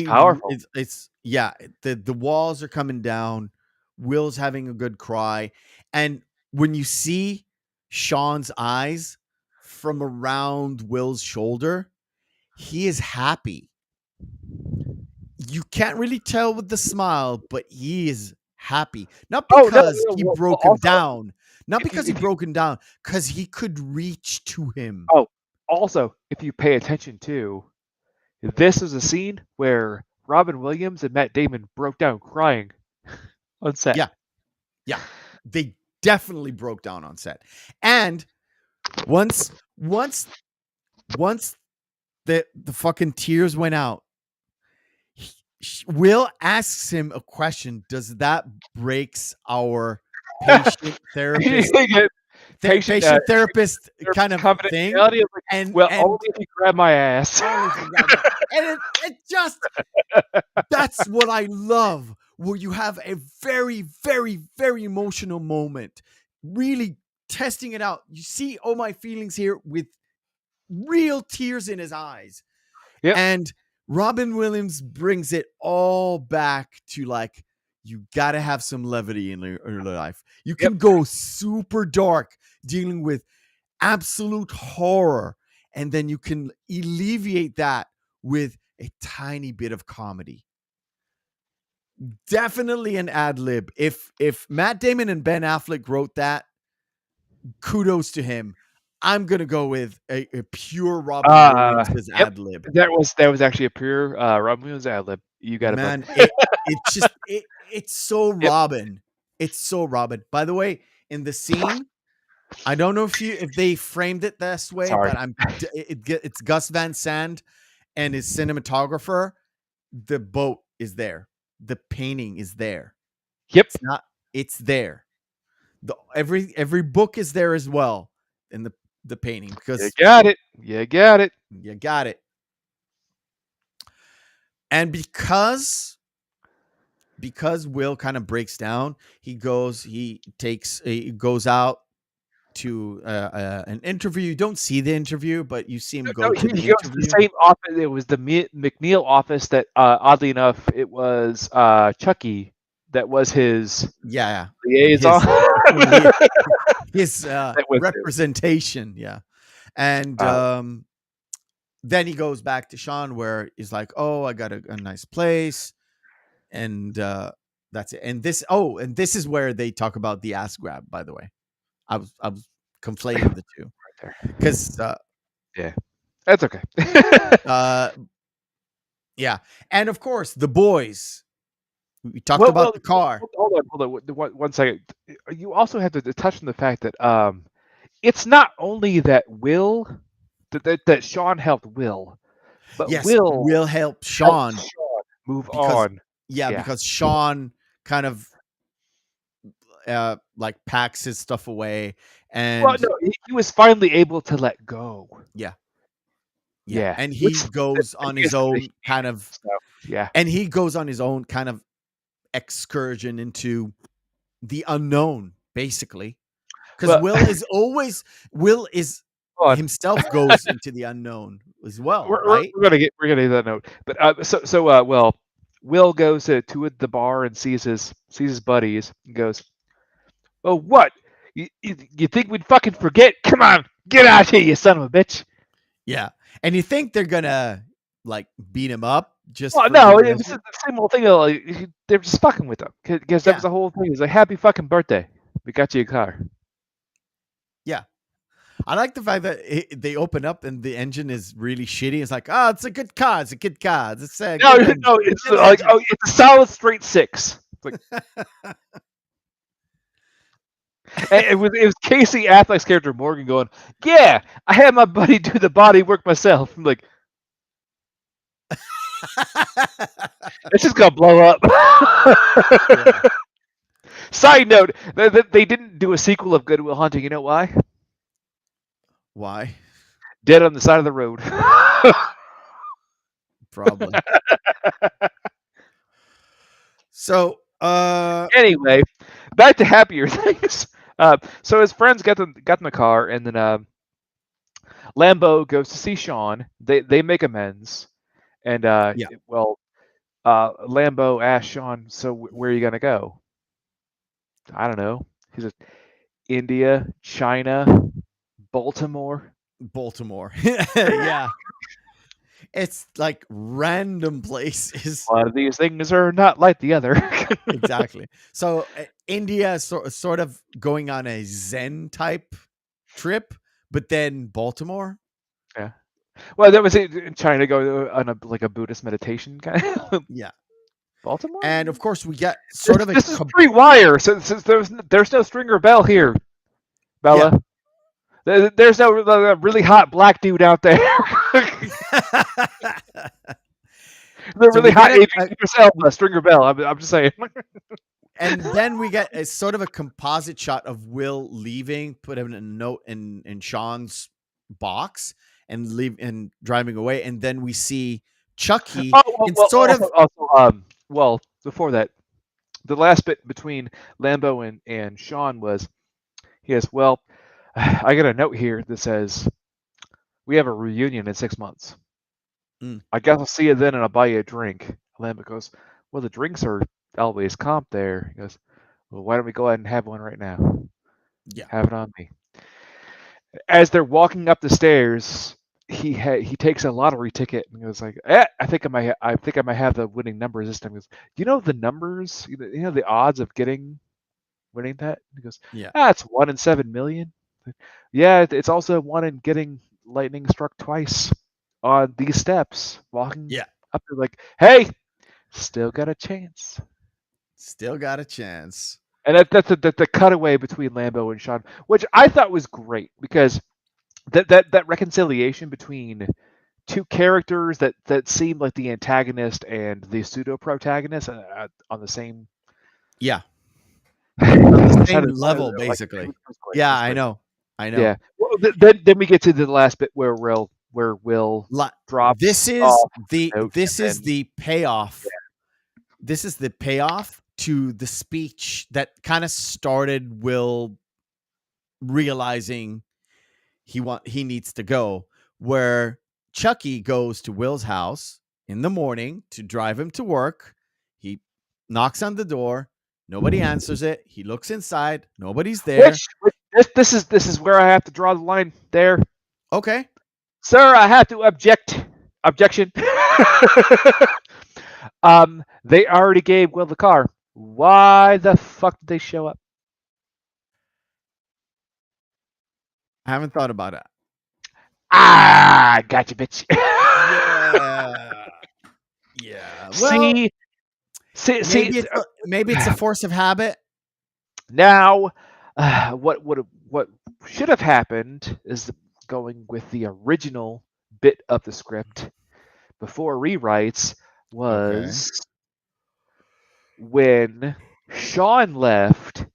powerful. It's yeah, the walls are coming down. Will's having a good cry, and when you see Sean's eyes from around Will's shoulder, he is happy. You can't really tell with the smile, but he is happy. Not because he broke him down. Not because he broke him down, because he could reach to him. Oh, also, if you pay attention to, this is a scene where Robin Williams and Matt Damon broke down crying on set. Yeah. Yeah. They definitely broke down on set. And once the fucking tears went out, Will asks him a question. Does that breaks our patient therapist therapist kind of thing? Like, and only if you grab my ass. And it just, that's what I love, where you have a very, very, very emotional moment, really testing it out. You see all my feelings here with real tears in his eyes. Yep. And Robin Williams brings it all back to like, you got to have some levity in your life. You can go super dark dealing with absolute horror, and then you can alleviate that with a tiny bit of comedy. Definitely an ad lib. If Matt Damon and Ben Affleck wrote that, kudos to him. I'm gonna go with a pure Robin Williams ad lib. That was actually a pure Robin Williams ad lib. You got it, man. It's just it's so Robin. It's so Robin. By the way, in the scene, I don't know if they framed it this way, but it's Gus Van Sant and his cinematographer. The boat is there. The painting is there. Yep. It's there. Every book is there as well in the painting, because you got it. And because Will kind of breaks down, he goes out to an interview. You don't see the interview, but you see him go to the interview. The same office. It was the McNeil office that, oddly enough, it was Chucky that was his liaison. His representation. Yeah. And then he goes back to Sean, where he's like, oh, I got a nice place. And that's it. And this is where they talk about the ass grab, by the way. I was conflating the two. Because yeah. That's okay. Yeah. And of course, the boys. We talked about the car. Hold on. One second. You also have to touch on the fact that it's not only that that Sean helped Will, but yes, Will help Sean move on. Yeah, because Sean kind of like packs his stuff away, and he was finally able to let go. Yeah. And he goes on his own kind of stuff. Yeah. And he goes on his own kind of excursion into the unknown, basically. Because Well, Will is hold on. himself goes into the unknown as well, right? We're gonna get that note. But well, Will goes to the bar and sees his buddies and goes, "Oh, what? You think we'd fucking forget? Come on, get out here, you son of a bitch!" Yeah. And you think they're gonna like beat him up just Well, for no, good it was measure? the same old thing. Like, they're just fucking with him because that Yeah. was the whole thing. It was like, "Happy fucking birthday! We got you a car." Yeah. I like the fact that they open up and the engine is really shitty. It's like, oh, it's a good car. It's a good car. It's a No, good engine. no, it's Good like, engine. oh, it's a solid straight 6. It's like, and it was Casey Affleck's character Morgan going, "Yeah, I had my buddy do the body work myself." I'm like, it's just gonna blow up. Yeah. Side note: they didn't do a sequel of Good Will Hunting. You know why? Why? Dead on the side of the road. Probably. So, Anyway, back to happier things. So his friends got in the car, and then Lambo goes to see Sean. They make amends, and yeah. Lambo asks Sean, "So where are you gonna go?" I don't know. He says, "India, China, Baltimore." Baltimore. Yeah. It's like random places. One of these things are not like the other. Exactly. So India is sort of going on a Zen type trip, but then Baltimore. Yeah. Well, that was it in China. Go on a Buddhist meditation kind of. Yeah. Baltimore. And of course, we get sort of a This is free wire, so there's no stringer bell here, Bella. Yeah. There's no really hot black dude out there. The So really we hot get yourself, Stringer Bell. I'm just saying. and then we get a sort of a composite shot of Will leaving, put in a note in Sean's box, and driving away, and then we see Chucky Well, before that, the last bit between Lambo and Sean was, he goes, "Well, I got a note here that says we have a reunion in 6 months. I guess I'll see you then, and I'll buy you a drink." Lambo goes, "Well, the drinks are always comp there." He goes, "Well, why don't we go ahead and have one right now? Yeah. Have it on me." As they're walking up the stairs, he takes a lottery ticket and goes like, I think I might have the winning numbers this time." He goes, "You know the numbers? You know the odds of winning that?" He goes, Yeah. "It's 1 in 7 million." "Yeah, it's also 1 in getting lightning struck twice on these steps, walking Yeah. up there like, hey, still got a chance." Still got a chance. And that's the cutaway between Lambo and Sean, which I thought was great, because that reconciliation between two characters that seem like the antagonist and the pseudo protagonist on the same Yeah. On the same sounded- level, like, basically. it was great. Yeah, It was I great. know. I know. Yeah. Well, then we get to the last bit where Will drops. This is off the note, this and is then- the payoff. This is the payoff to the speech that kind of started Will realizing he needs to go, where Chucky goes to Will's house in the morning to drive him to work. He knocks on the door. Nobody answers it. He looks inside. Nobody's there. This is where I have to draw the line there. Okay. Sir, I have to object. Objection. They already gave Will the car. Why the fuck did they show up? I haven't thought about it. Gotcha, bitch. Yeah. Yeah. Well, maybe it's a force of habit. Now, what should have happened is going with the original bit of the script before rewrites was when Sean left,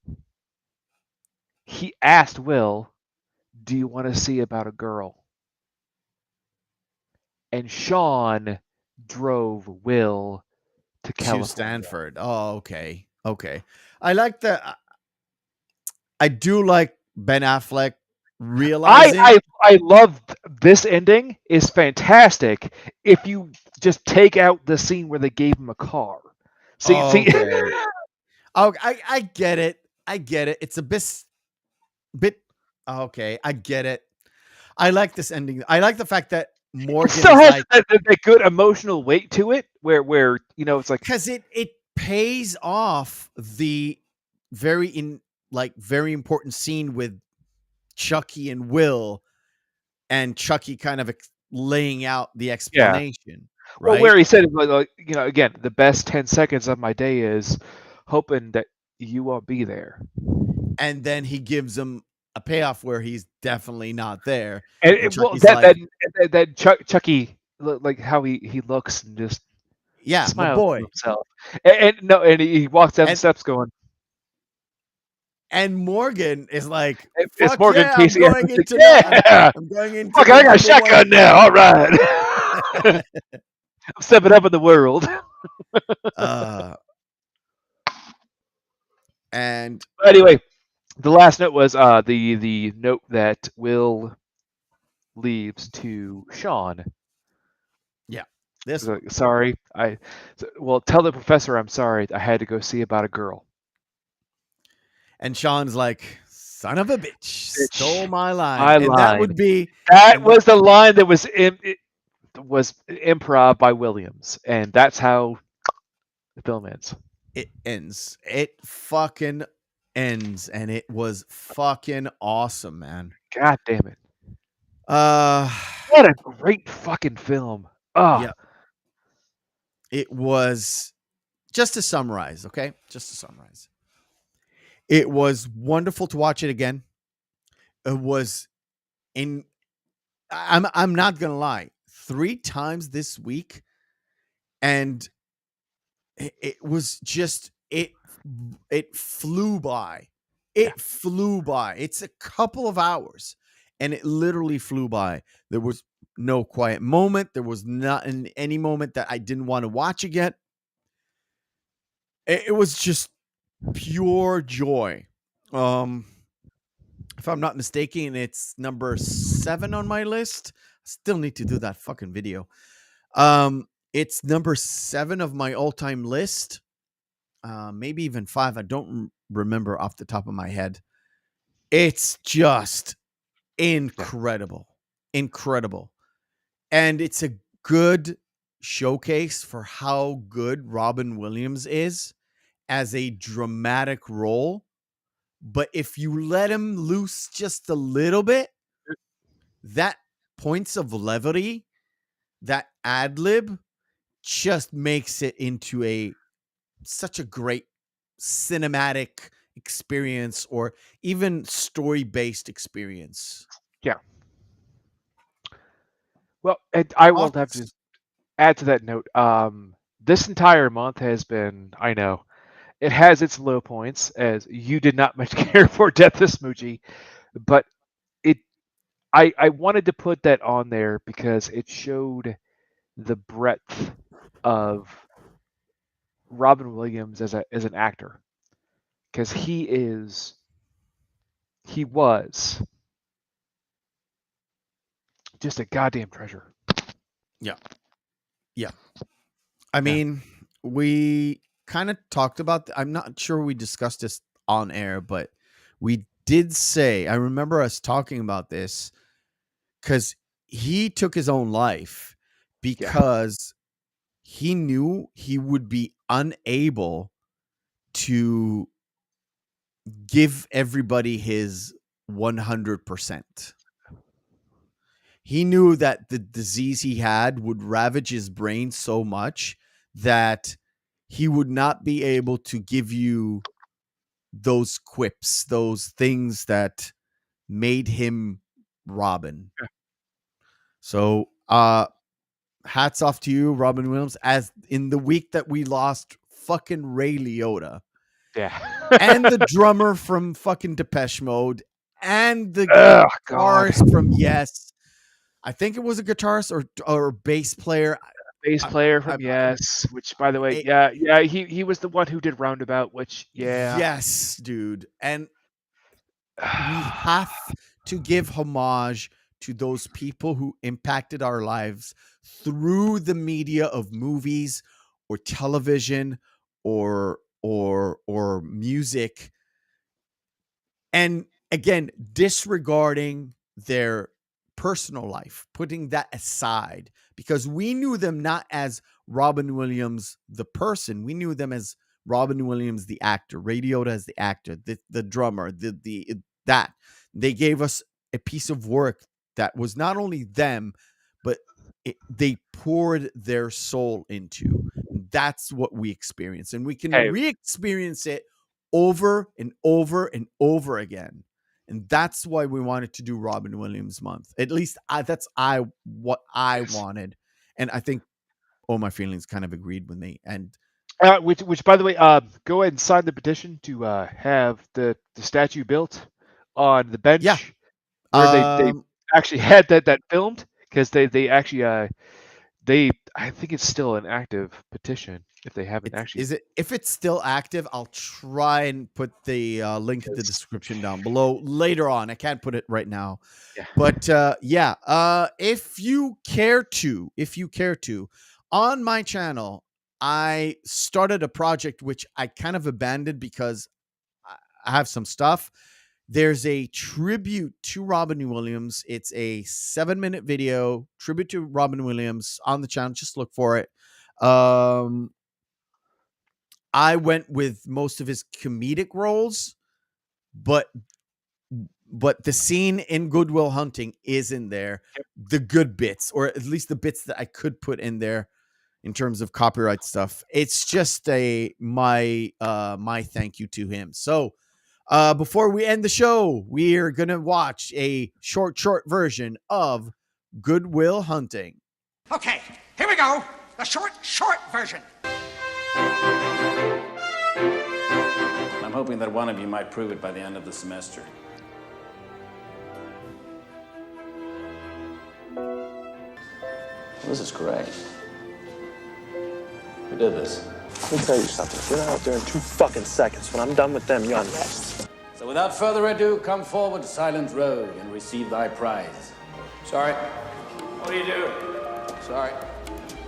he asked Will, "Do you want to see about a girl?" And Sean drove Will to California. Stanford. Oh, okay. Okay. I like the I do like Ben Affleck realizing. I love this ending is fantastic if you just take out the scene where they gave him a car. See, Okay. Oh, I get it. I get it. It's a bit. Okay, I get it. I like this ending. I like the fact that it Morgan still is has like, that good emotional weight to it, where it's like because it pays off the very important scene with Chucky and Will, and Chucky kind of laying out the explanation, well, right? where he said like again, the best 10 seconds of my day is hoping that you won't be there. And then he gives him a payoff where he's definitely not there. And And well, Chucky's like, that Chucky, like how he looks and just yeah, my smiles to boy. himself, and he walks down the steps going. And Morgan is like, It's "Fuck Morgan yeah, Casey. I'm going into Yeah, I'm going into fuck, the I got a number shotgun one." now. All right, I'm stepping up in the world. And Anyway, the last note was the note that Will leaves to Sean. yeah, this Like, sorry, tell the professor I'm sorry. I had to go see about a girl. and Sean's like, "Son of a bitch, stole my line." My And that would line. be That was the line that was was improv by Williams, and that's how the film ends. It ends. It fucking ends, and it was fucking awesome, man. God damn it! Uh, What a great fucking film. Oh, yeah. It was, just to summarize, okay? Just to summarize. It was wonderful to watch it again. It was I'm not gonna lie, 3 times this week, and it was just it flew by. It flew by. It's a couple of hours, and it literally flew by. There was no quiet moment. There was not any moment that I didn't want to watch again. It was just pure joy. If I'm not mistaken, it's number 7 on my list. Still need to do that fucking video. It's number 7 of my all-time list. Maybe even 5. I don't remember off the top of my head. It's just incredible. Incredible. And it's a good showcase for how good Robin Williams is as a dramatic role. But if you let him loose just a little bit, that points of levity, that ad lib, just makes it into such a great cinematic experience, or even story-based experience. yeah. Well, and I will have Thoughts? to add to that note. This entire month has been. I know it has its low points, as you did not much care for Death to Smoochie, but I wanted to put that on there because it showed the breadth of Robin Williams as an actor, because he was just a goddamn treasure. Yeah. I mean, we kind of talked about. I'm not sure we discussed this on air, but we did say. I remember us talking about this because he took his own life because he knew he would be unable to give everybody his 100%. He knew that the disease he had would ravage his brain so much that he would not be able to give you those quips, those things that made him Robin. Yeah. So, hats off to you, Robin Williams, as in the week that we lost fucking Ray Liotta. Yeah. And the drummer from fucking Depeche Mode, and the God. guitarist from Yes. I think it was a guitarist or bass player. Bass player from Yes, which, by the way, he was the one who did Roundabout, which, Yes, dude. And we have to give homage to those people who impacted our lives through the media of movies or television or music, and again, disregarding their personal life, putting that aside, because we knew them not as Robin Williams the person, we knew them as Robin Williams the actor, Ray Liotta as the actor, the drummer, that they gave us a piece of work that was not only them, but they poured their soul into. That's what we experience, and we can Hey. re-experience it over and over and over again. And that's why we wanted to do Robin Williams month. At least what I wanted. And I think all my feelings kind of agreed with me. And Which, by the way, go ahead and sign the petition to have the statue built on the bench Yeah. where they actually had that filmed, because they actually I think it's still an active petition if they haven't actually. If it's still active, I'll try and put the link in the description down below later on. I can't put it right now. Yeah. But if you care to, on my channel, I started a project which I kind of abandoned because I have some stuff. There's a tribute to Robin Williams. It's a 7-minute video tribute to Robin Williams on the channel. Just look for it. I went with most of his comedic roles, but the scene in Good Will Hunting is in there. The good bits, or at least the bits that I could put in there in terms of copyright stuff. It's just my thank you to him. So before we end the show, we're gonna watch a short version of Good Will Hunting. Okay, here we go. The short version. I'm hoping that one of you might prove it by the end of the semester. This is great. Who did this? Let me tell you something. Get out there in 2 fucking seconds. When I'm done with them, you're next. So without further ado, come forward, silent rogue, and receive thy prize. Sorry. What do you do? Sorry.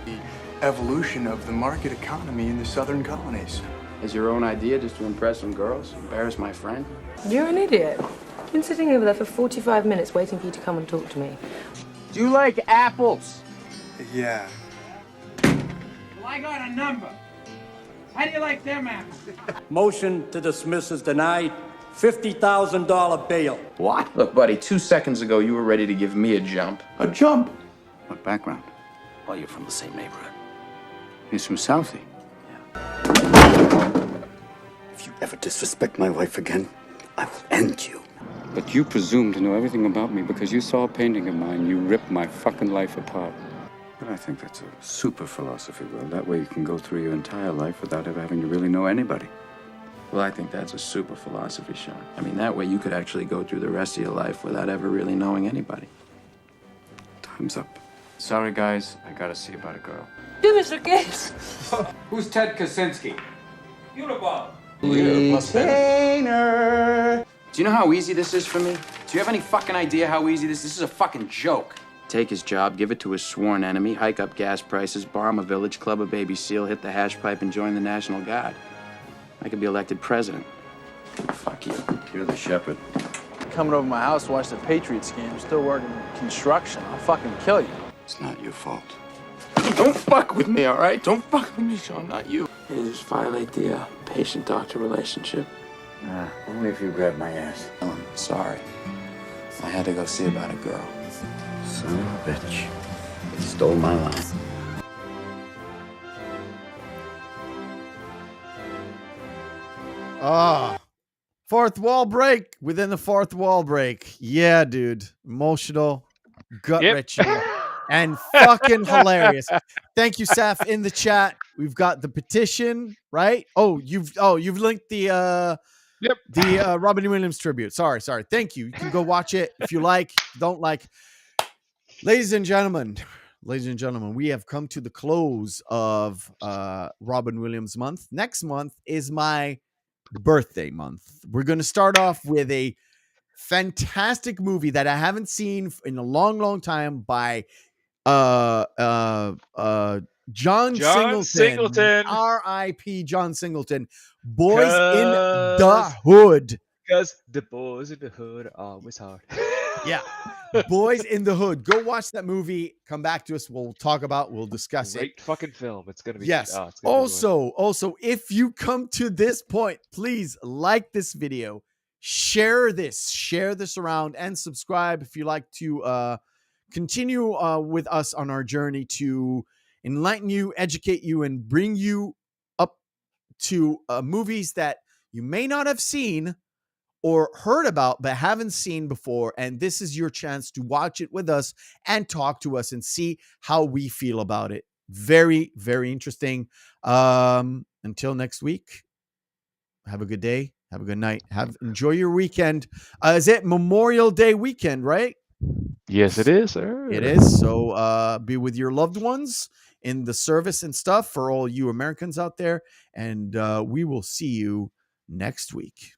The evolution of the market economy in the southern colonies. Is your own idea just to impress some girls? Embarrass my friend? You're an idiot. I've been sitting over there for 45 minutes waiting for you to come and talk to me. Do you like apples? Yeah. Well, I got a number. How do you like them apples? Motion to dismiss is denied. $50,000 bail. What? Look, buddy, 2 seconds ago you were ready to give me a jump. A jump? What background? Well, you're from the same neighborhood. He's from Southie. If you ever disrespect my wife again, I will end you. But you presume to know everything about me because you saw a painting of mine. You ripped my fucking life apart. But I think that's a super philosophy, Will. That way you can go through your entire life without ever having to really know anybody. Well, I think that's a super philosophy, Sean. I mean, that way you could actually go through the rest of your life without ever really knowing anybody. Time's up. Sorry, guys. I gotta see about a girl. Do Mr. Gibbs. Who's Ted Kaczynski? Uniball. Retainer. Do you know how easy this is for me? Do you have any fucking idea how easy this is? This is a fucking joke. Take his job, give it to his sworn enemy, hike up gas prices, bar him a village, club a baby seal, hit the hash pipe, and join the National Guard. I could be elected president. Fuck you. You're the shepherd. Coming over my house to watch the Patriots game. You're still working construction. I'll fucking kill you. It's not your fault. Don't fuck with me, all right? Don't fuck with me, Sean, not you. You just violate the patient-doctor relationship. Nah, only if you grab my ass. I'm sorry. I had to go see about a girl. Son of a bitch. You stole my line. Fourth wall break within the fourth wall break. Yeah, dude. Emotional, gut-wrenching, and fucking hilarious. Thank you, Saf, in the chat. We've got the petition, right? You've linked the Robin Williams tribute. Sorry. Thank you. You can go watch it if you like. Don't like. Ladies and gentlemen, we have come to the close of Robin Williams month. Next month is my birthday month. We're going to start off with a Fantastic movie that I haven't seen in a long time by John Singleton. R.I.P. John Singleton. Boys in the Hood. Because the boys in the hood are always hard. Yeah. Boys in the Hood. Go watch that movie. Come back to us. We'll discuss it. Great fucking film. It's gonna be yes. It's gonna be Also, if you come to this point, please like this video, share this around, and subscribe if you like to continue with us on our journey to enlighten you, educate you, and bring you up to movies that you may not have seen or heard about but haven't seen before. And this is your chance to watch it with us and talk to us and see how we feel about it. Very, very interesting. Until next week, have a good day. Have a good night. Enjoy your weekend. Is it Memorial Day weekend, right? Yes, it is, sir. It is. So be with your loved ones in the service and stuff for all you Americans out there. And we will see you next week.